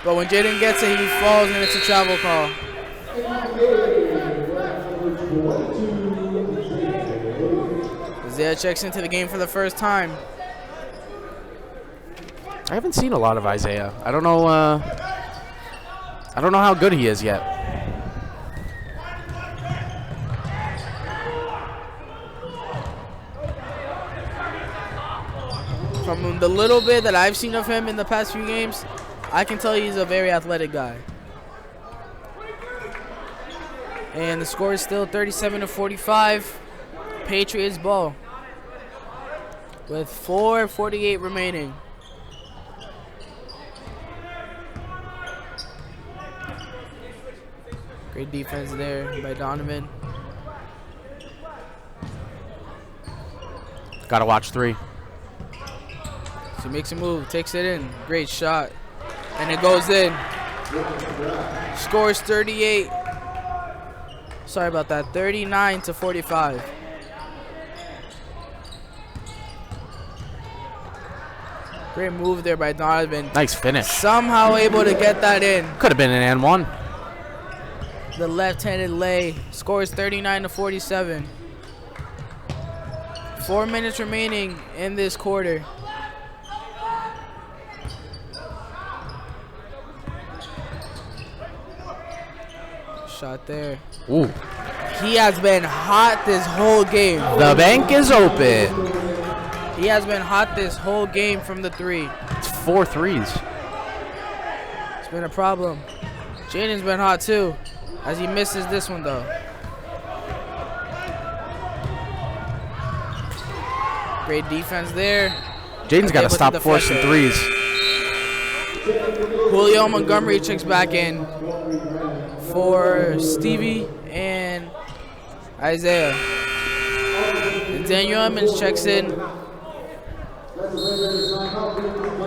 But when Jaden gets it, he falls, and it's a travel call. Isaiah checks into the game for the first time. I haven't seen a lot of Isaiah. I don't know how good he is yet. From the little bit that I've seen of him in the past few games, I can tell he's a very athletic guy. And the score is still 37-45. Patriots ball. With 4:48 remaining. Great defense there by Donovan. Gotta watch three. So he makes a move, takes it in. Great shot. And it goes in. Scores 38. Sorry about that. 39-45. Great move there by Donovan. Nice finish. Somehow able to get that in. Could have been an and one. The left-handed lay. Scores 39-47. 4 minutes remaining in this quarter. shot there. Ooh. He has been hot this whole game. The bank is open. He has been hot this whole game from the 3. It's 4 threes. It's been a problem. Jaden's been hot too, as he misses this one though. Great defense there. Jaden's got to stop forcing threes. Julio Montgomery checks back in for Stevie and Isaiah. And Daniel Emmons checks in.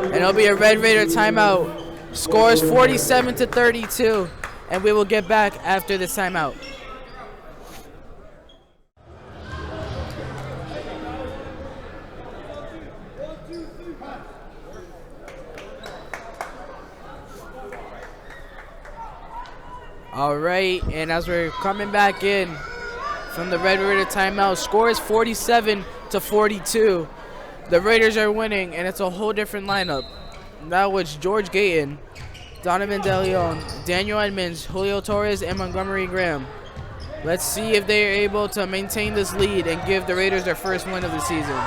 And it'll be a Red Raider timeout. Scores 47-32. And we will get back after this timeout. All right, and as we're coming back in from the Red Raider timeout, score is 47-42. The Raiders are winning, and it's a whole different lineup. That was George Gayton, Donovan DeLeon, Daniel Edmonds, Julio Torres, and Montgomery Graham. Let's see if they are able to maintain this lead and give the Raiders their first win of the season.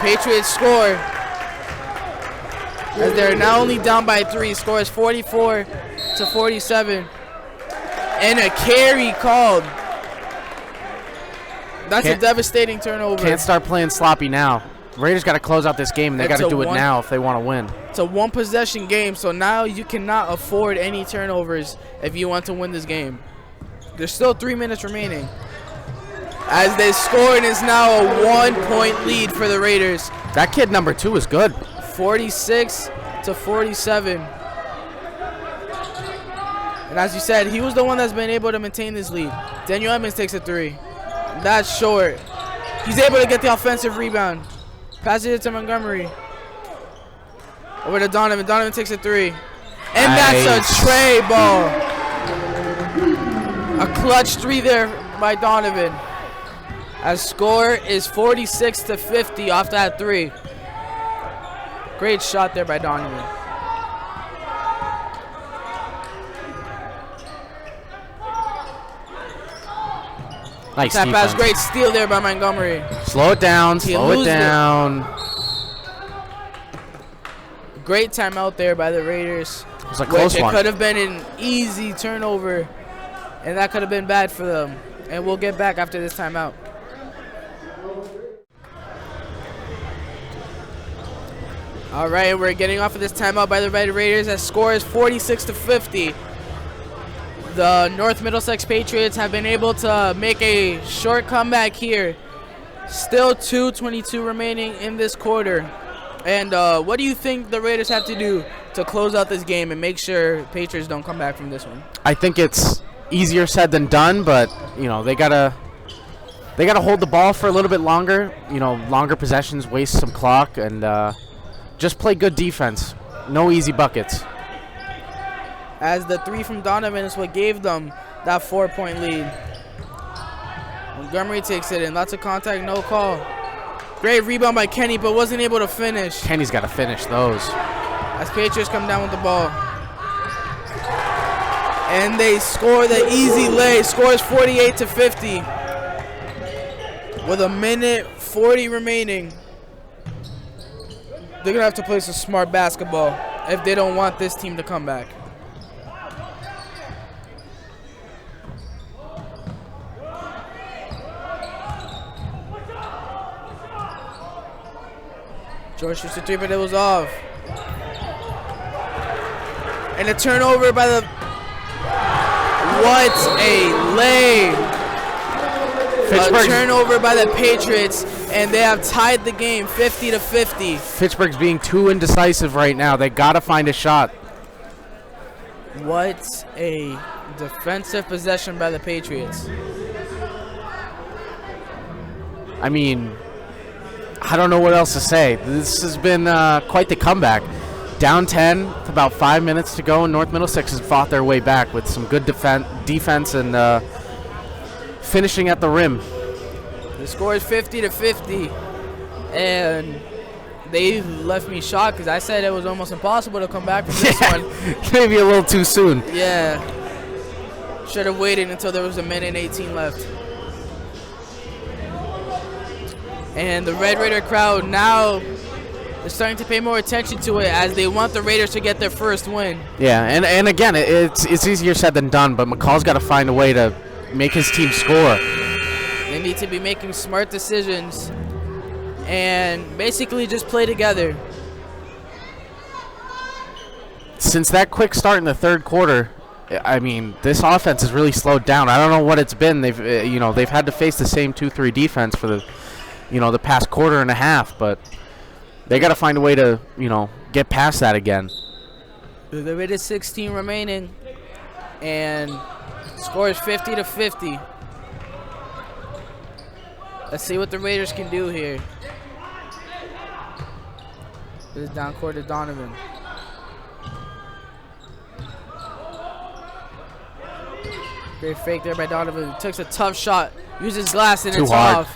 Patriots score as they're now only down by 3. Score is 44-47. And a carry called. That's a devastating turnover. Can't start playing sloppy now. Raiders got to close out this game, and they got to do it now if they want to win. It's a one-possession game, so now you cannot afford any turnovers if you want to win this game. There's still 3 minutes remaining. As they score, and it's now a 1-point lead for the Raiders. That kid number 2 is good. 46-47. And as you said, he was the one that's been able to maintain this lead. Daniel Emmons takes a 3. That's short. He's able to get the offensive rebound. Passes it to Montgomery. Over to Donovan. Donovan takes a 3. And that's a tray ball. A clutch 3 there by Donovan. As score is 46-50 off that 3. Great shot there by Donovan. Nice Tap defense. pass, great steal there by Montgomery. Slow it down, slow it down. Great timeout there by the Raiders. It was a close one. It could have been an easy turnover, and that could have been bad for them. And we'll get back after this timeout. All right, we're getting off of this timeout by the Red Raiders. That score is 46-50. The North Middlesex Patriots have been able to make a short comeback here. Still 2:22 remaining in this quarter. And what do you think the Raiders have to do to close out this game and make sure Patriots don't come back from this one? I think it's easier said than done, but you know they gotta hold the ball for a little bit longer. You know, longer possessions, waste some clock, and just play good defense. No easy buckets. As the 3 from Donovan is what gave them that 4-point lead. Montgomery takes it in. Lots of contact, no call. Great rebound by Kenny, but wasn't able to finish. Kenny's got to finish those. As Patriots come down with the ball. And they score the easy lay. Scores 48-50. With a minute 40 remaining. They're going to have to play some smart basketball if they don't want this team to come back. George shoots the 3, but it was off. And a turnover by the... What a lay. Fitchburg. A turnover by the Patriots, and they have tied the game 50-50. Fitchburg's being too indecisive right now. They got to find a shot. What a defensive possession by the Patriots. I mean, I don't know what else to say. This has been quite the comeback. Down 10 with about 5 minutes to go, and North Middlesex has fought their way back with some good defense and finishing at the rim. The score is 50-50, and they left me shocked because I said it was almost impossible to come back from this one. Maybe a little too soon. Yeah. Should have waited until there was a minute and 18 left. And the Red Raider crowd now is starting to pay more attention to it as they want the Raiders to get their first win. Yeah, and again, it's easier said than done, but McCall's got to find a way to make his team score. They need to be making smart decisions and basically just play together. Since that quick start in the third quarter, I mean, this offense has really slowed down. I don't know what it's been. They've they've had to face the same 2-3 defense for the past quarter and a half, but they got to find a way to get past that again. There is 16 remaining, and score is 50-50. Let's see what the Raiders can do here. This is down court to Donovan. Great fake there by Donovan. Takes a tough shot. Uses glass and it's off.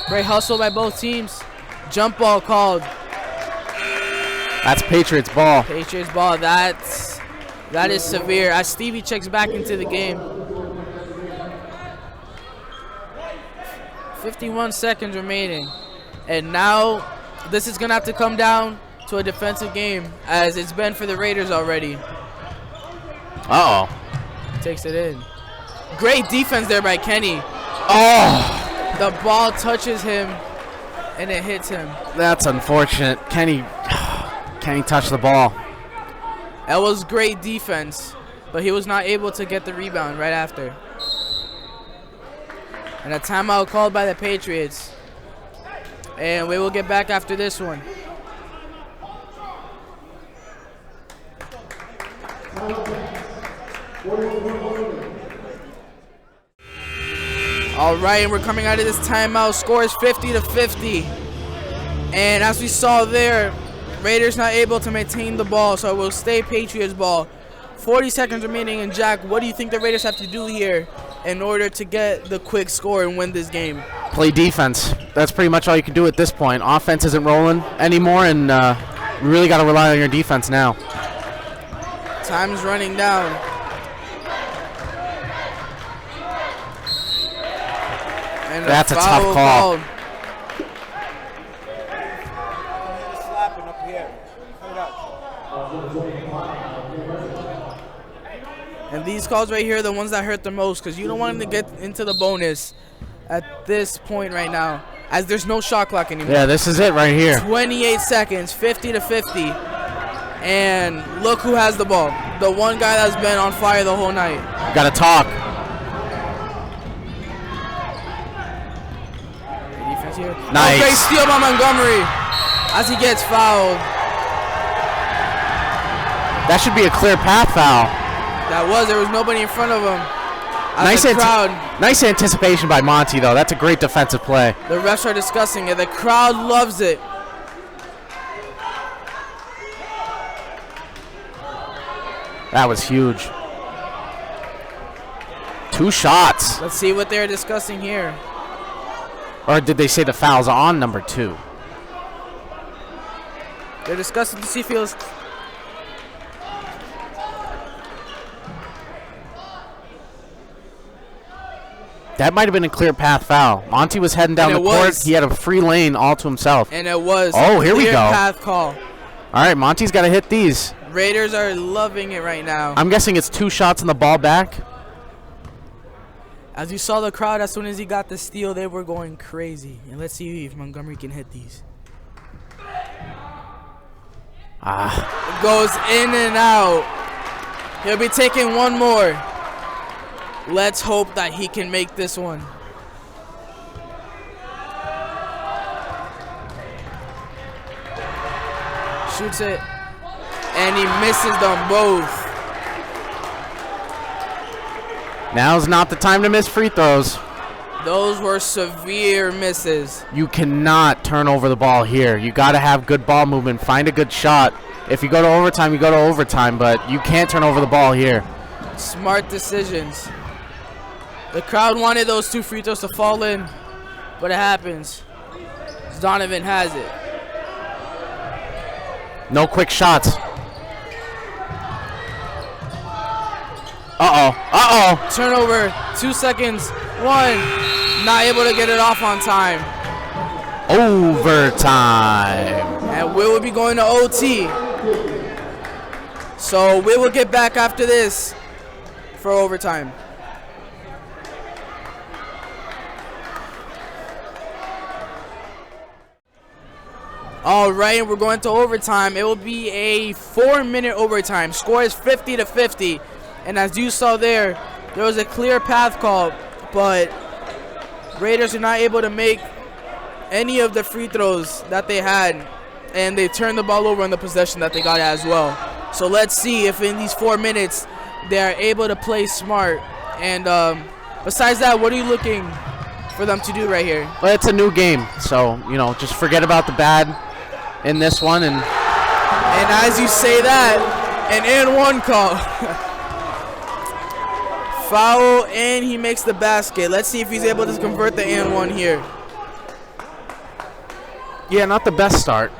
Great hustle by both teams. Jump ball called. That's Patriots ball. Patriots ball. That is severe. As Stevie checks back into the game. 51 seconds remaining. And now this is going to have to come down to a defensive game as it's been for the Raiders already. Uh-oh. Takes it in. Great defense there by Kenny. Oh! The ball touches him and it hits him. That's unfortunate. Kenny touched the ball. That was great defense, but he was not able to get the rebound right after. And a timeout called by the Patriots. And we will get back after this one. All right, and we're coming out of this timeout. Score is 50-50. And as we saw there, Raiders not able to maintain the ball, so it will stay Patriots ball. 40 seconds remaining, and Jack, what do you think the Raiders have to do here in order to get the quick score and win this game? Play defense. That's pretty much all you can do at this point. Offense isn't rolling anymore, and we really got to rely on your defense now. Time's running down. And that's a tough call. And these calls right here are the ones that hurt the most because you don't want him to get into the bonus at this point right now as there's no shot clock anymore. Yeah, this is it right here. 28 seconds, 50-50. And look who has the ball. The one guy that's been on fire the whole night. Got to talk. Defense here. Nice. Oh, great steal by Montgomery as he gets fouled. That should be a clear path foul. There was nobody in front of him. Nice anticipation by Monty, though. That's a great defensive play. The refs are discussing it. The crowd loves it. That was huge. 2 shots. Let's see what they're discussing here. Or did they say the foul's on number 2? They're discussing to see if he was... That might have been a clear path foul. Monty was heading down the court. He had a free lane all to himself. And it was. Oh, here we go. Path call. All right, Monty's got to hit these. Raiders are loving it right now. I'm guessing it's 2 shots and the ball back. As you saw the crowd, as soon as he got the steal, they were going crazy. And let's see if Montgomery can hit these. It goes in and out. He'll be taking one more. Let's hope that he can make this one. Shoots it. And he misses them both. Now's not the time to miss free throws. Those were severe misses. You cannot turn over the ball here. You got to have good ball movement. Find a good shot. If you go to overtime, you go to overtime, but you can't turn over the ball here. Smart decisions. The crowd wanted those 2 free throws to fall in, but it happens. Donovan has it. No quick shots. Uh-oh. Uh-oh. ball. Turnover, 2 seconds. 1, not able to get it off on time. Overtime. And we will be going to OT. So we will get back after this for overtime. All right, we're going to overtime. It will be a 4-minute overtime. Score is 50-50. And as you saw there was a clear path call, but Raiders are not able to make any of the free throws that they had, and they turned the ball over on the possession that they got as well. So let's see if in these 4 minutes they are able to play smart. And besides that, what are you looking for them to do right here? Well, it's a new game, so just forget about the bad in this one. And as you say that, an and one call. Foul, and he makes the basket. Let's see if he's able to convert the and one here. Yeah, not the best start.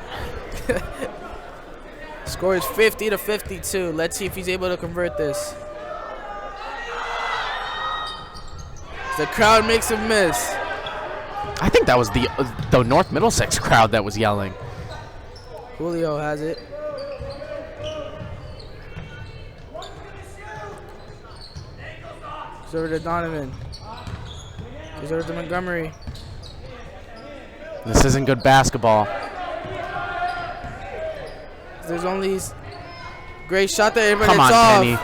Score is 50-52. Let's see if he's able to convert this. The crowd makes him miss. I think that was the North Middlesex crowd that was yelling. Julio has it. He's over to Donovan. He's over to Montgomery. This isn't good basketball. There's only great shot there, but Come it's on, off. Penny.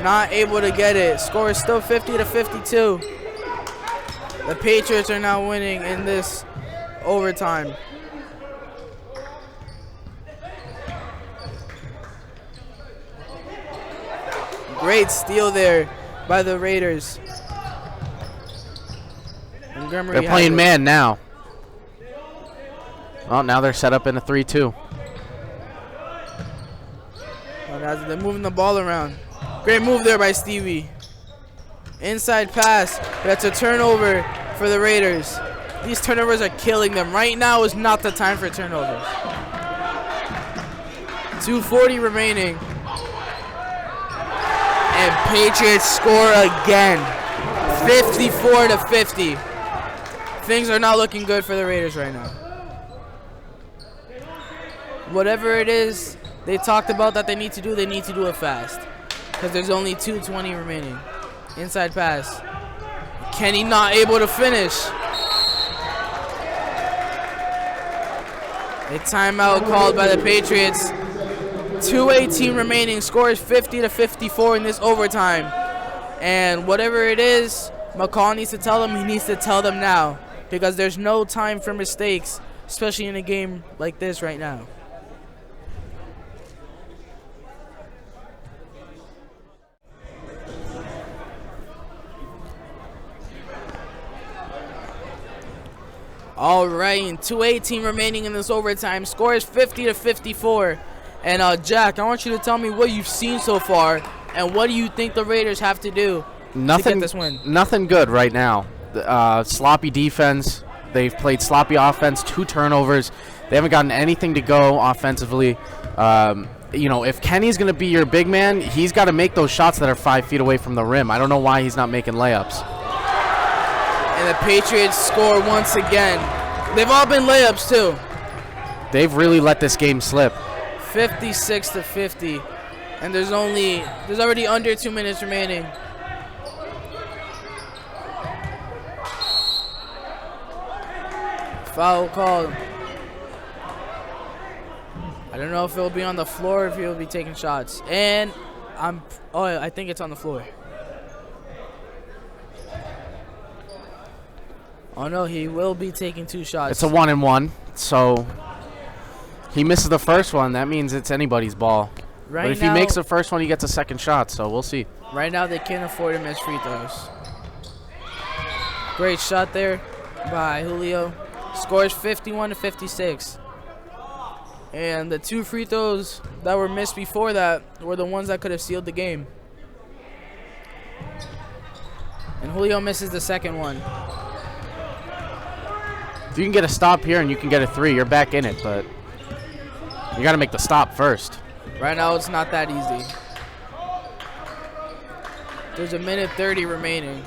Not able to get it. Score is still 50-52. The Patriots are now winning in this overtime. Great steal there by the Raiders. Montgomery They're playing man now. Well, now they're set up in a 3-2. They're moving the ball around. Great move there by Stevie. Inside pass. That's a turnover for the Raiders. These turnovers are killing them. Right now is not the time for turnovers. 2:40 remaining. And Patriots score again. 54-50. Things are not looking good for the Raiders right now. Whatever it is they talked about that they need to do it fast. Because there's only 2:20 remaining. Inside pass. Kenny not able to finish. A timeout called by the Patriots. 2:18 remaining. Score is 50-54 in this overtime. And whatever it is, McCall needs to tell them, he needs to tell them now. Because there's no time for mistakes, especially in a game like this right now. All right, and 2:18 remaining in this overtime. Score is 50-54. And Jack, I want you to tell me what you've seen so far, and what do you think the Raiders have to do to get this win? Nothing good right now. Sloppy defense. They've played sloppy offense, 2 turnovers. They haven't gotten anything to go offensively. If Kenny's going to be your big man, he's got to make those shots that are 5 feet away from the rim. I don't know why he's not making layups. And the Patriots score once again. They've all been layups, too. They've really let this game slip. 56-50. And there's already under 2 minutes remaining. Foul called. I don't know if it'll be on the floor or if he'll be taking shots. And I think it's on the floor. Oh no, he will be taking 2 shots. It's a 1-and-1, so he misses the first one. That means it's anybody's ball. Right but if now, he makes the first one, he gets a second shot, so we'll see. Right now, they can't afford to miss free throws. Great shot there by Julio. Scores 51-56. And the 2 free throws that were missed before that were the ones that could have sealed the game. And Julio misses the second one. If you can get a stop here and you can get a 3, you're back in it, but you got to make the stop first. Right now, it's not that easy. There's a minute 30 remaining.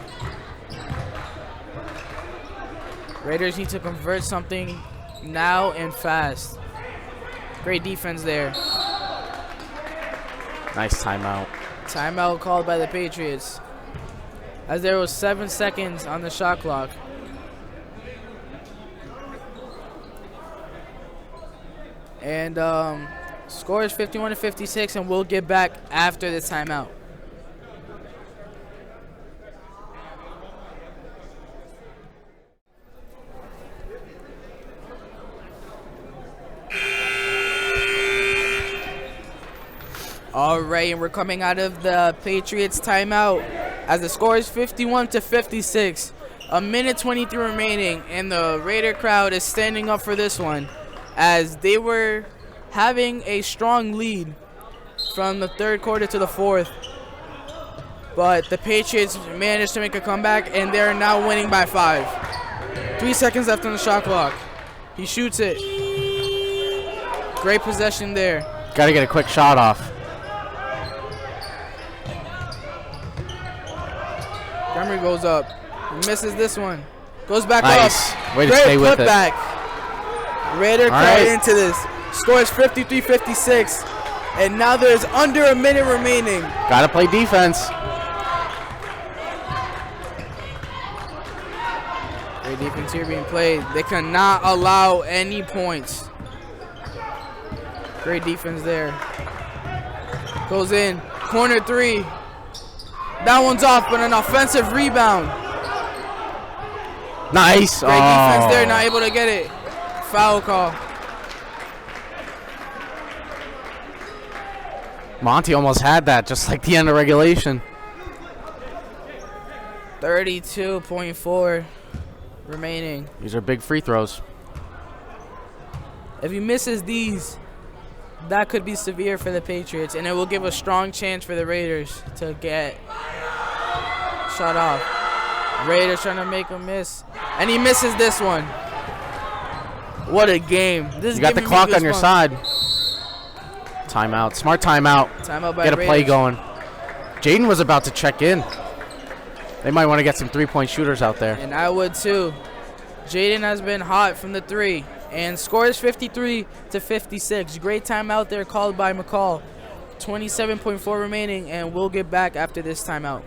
Raiders need to convert something now and fast. Great defense there. Nice timeout. Timeout called by the Patriots, as there was 7 seconds on the shot clock. And score is 51-56, and we'll get back after the timeout. All right, and we're coming out of the Patriots timeout as the score is 51-56. A minute 23 remaining, and the Raider crowd is standing up for this one, as they were having a strong lead from the third quarter to the fourth. But the Patriots managed to make a comeback, and they're now winning by 5. 3 seconds left on the shot clock. He shoots it. Great possession there. Got to get a quick shot off. Montgomery goes up. He misses this one. Goes back nice. up. Way to Great stay with putback. it. Raider crowd into this. Scores 53-56. And now there's under a minute remaining. Got to play defense. Great defense here being played. They cannot allow any points. Great defense there. Goes in. Corner 3. That one's off, but an offensive rebound. Nice. Great defense there, not able to get it. Foul call. Monty almost had that, just like the end of regulation. 32.4 remaining. These are big free throws. If he misses these, that could be severe for the Patriots, and it will give a strong chance for the Raiders to get shot off. Raiders trying to make a miss, and he misses this one. What a game. This You got the clock on your side. Timeout. Smart timeout. Timeout by Get a Raiders. play going. Jaden was about to check in. They might want to get some three-point shooters out there. And I would too. Jaden has been hot from the 3. And scores 53-56. Great timeout there called by McCall. 27.4 remaining, and we'll get back after this timeout.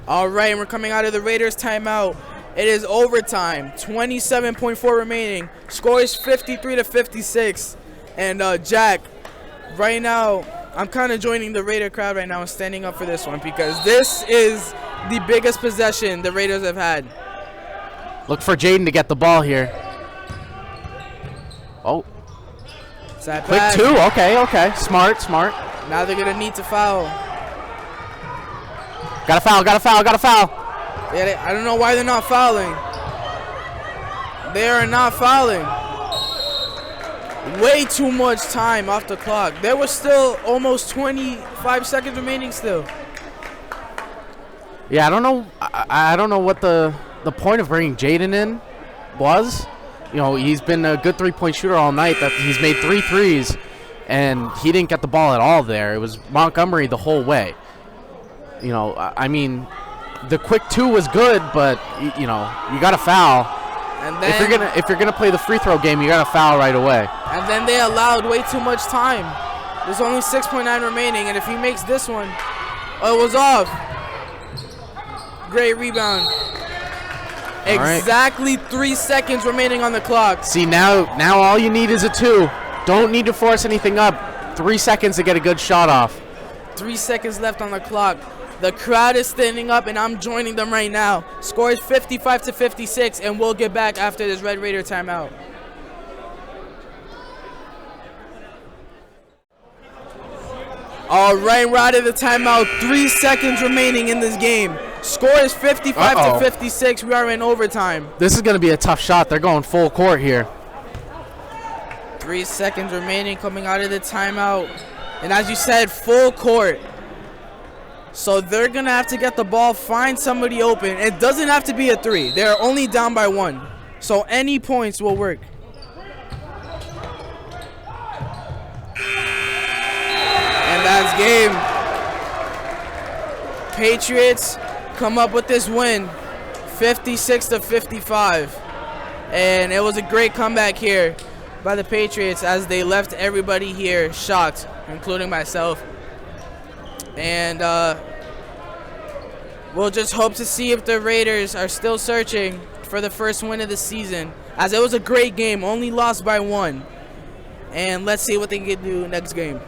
All right, and we're coming out of the Raiders timeout. It is overtime. 27.4 remaining. Score is 53-56. And Jack, right now, I'm kind of joining the Raider crowd right now and standing up for this one, because this is the biggest possession the Raiders have had. Look for Jaden to get the ball here. Oh. Side Quick pass. 2. Okay. Smart. Now they're going to need to foul. Got a foul. I don't know why they're not fouling. They are not fouling. Way too much time off the clock. There was still almost 25 seconds remaining still. Yeah, I don't know what the point of bringing Jaden in was. You know, he's been a good three-point shooter all night. That he's made 3 threes, and he didn't get the ball at all there. It was Montgomery the whole way. You know, I mean, the quick 2 was good, but you know, you got to foul. And then, if you're gonna play the free throw game, you got to foul right away. And then they allowed way too much time. There's only 6.9 remaining, and if he makes this one, oh, it was off. Great rebound. Exactly 3 seconds remaining on the clock. See, now all you need is a 2. Don't need to force anything up. 3 seconds to get a good shot off. 3 seconds left on the clock. The crowd is standing up, and I'm joining them right now. Score is 55-56, and we'll get back after this Red Raider timeout. All right, we're out of the timeout. 3 seconds remaining in this game. Score is 55-56. We are in overtime. This is going to be a tough shot. They're going full court here. 3 seconds remaining coming out of the timeout. And as you said, full court. So they're going to have to get the ball, find somebody open. It doesn't have to be a 3. They're only down by 1. So any points will work. game. Patriots come up with this win, 56-55. And it was a great comeback here by the Patriots as they left everybody here shocked, including myself. And we'll just hope to see if the Raiders are still searching for the first win of the season, as it was a great game, only lost by 1. And let's see what they can do next game.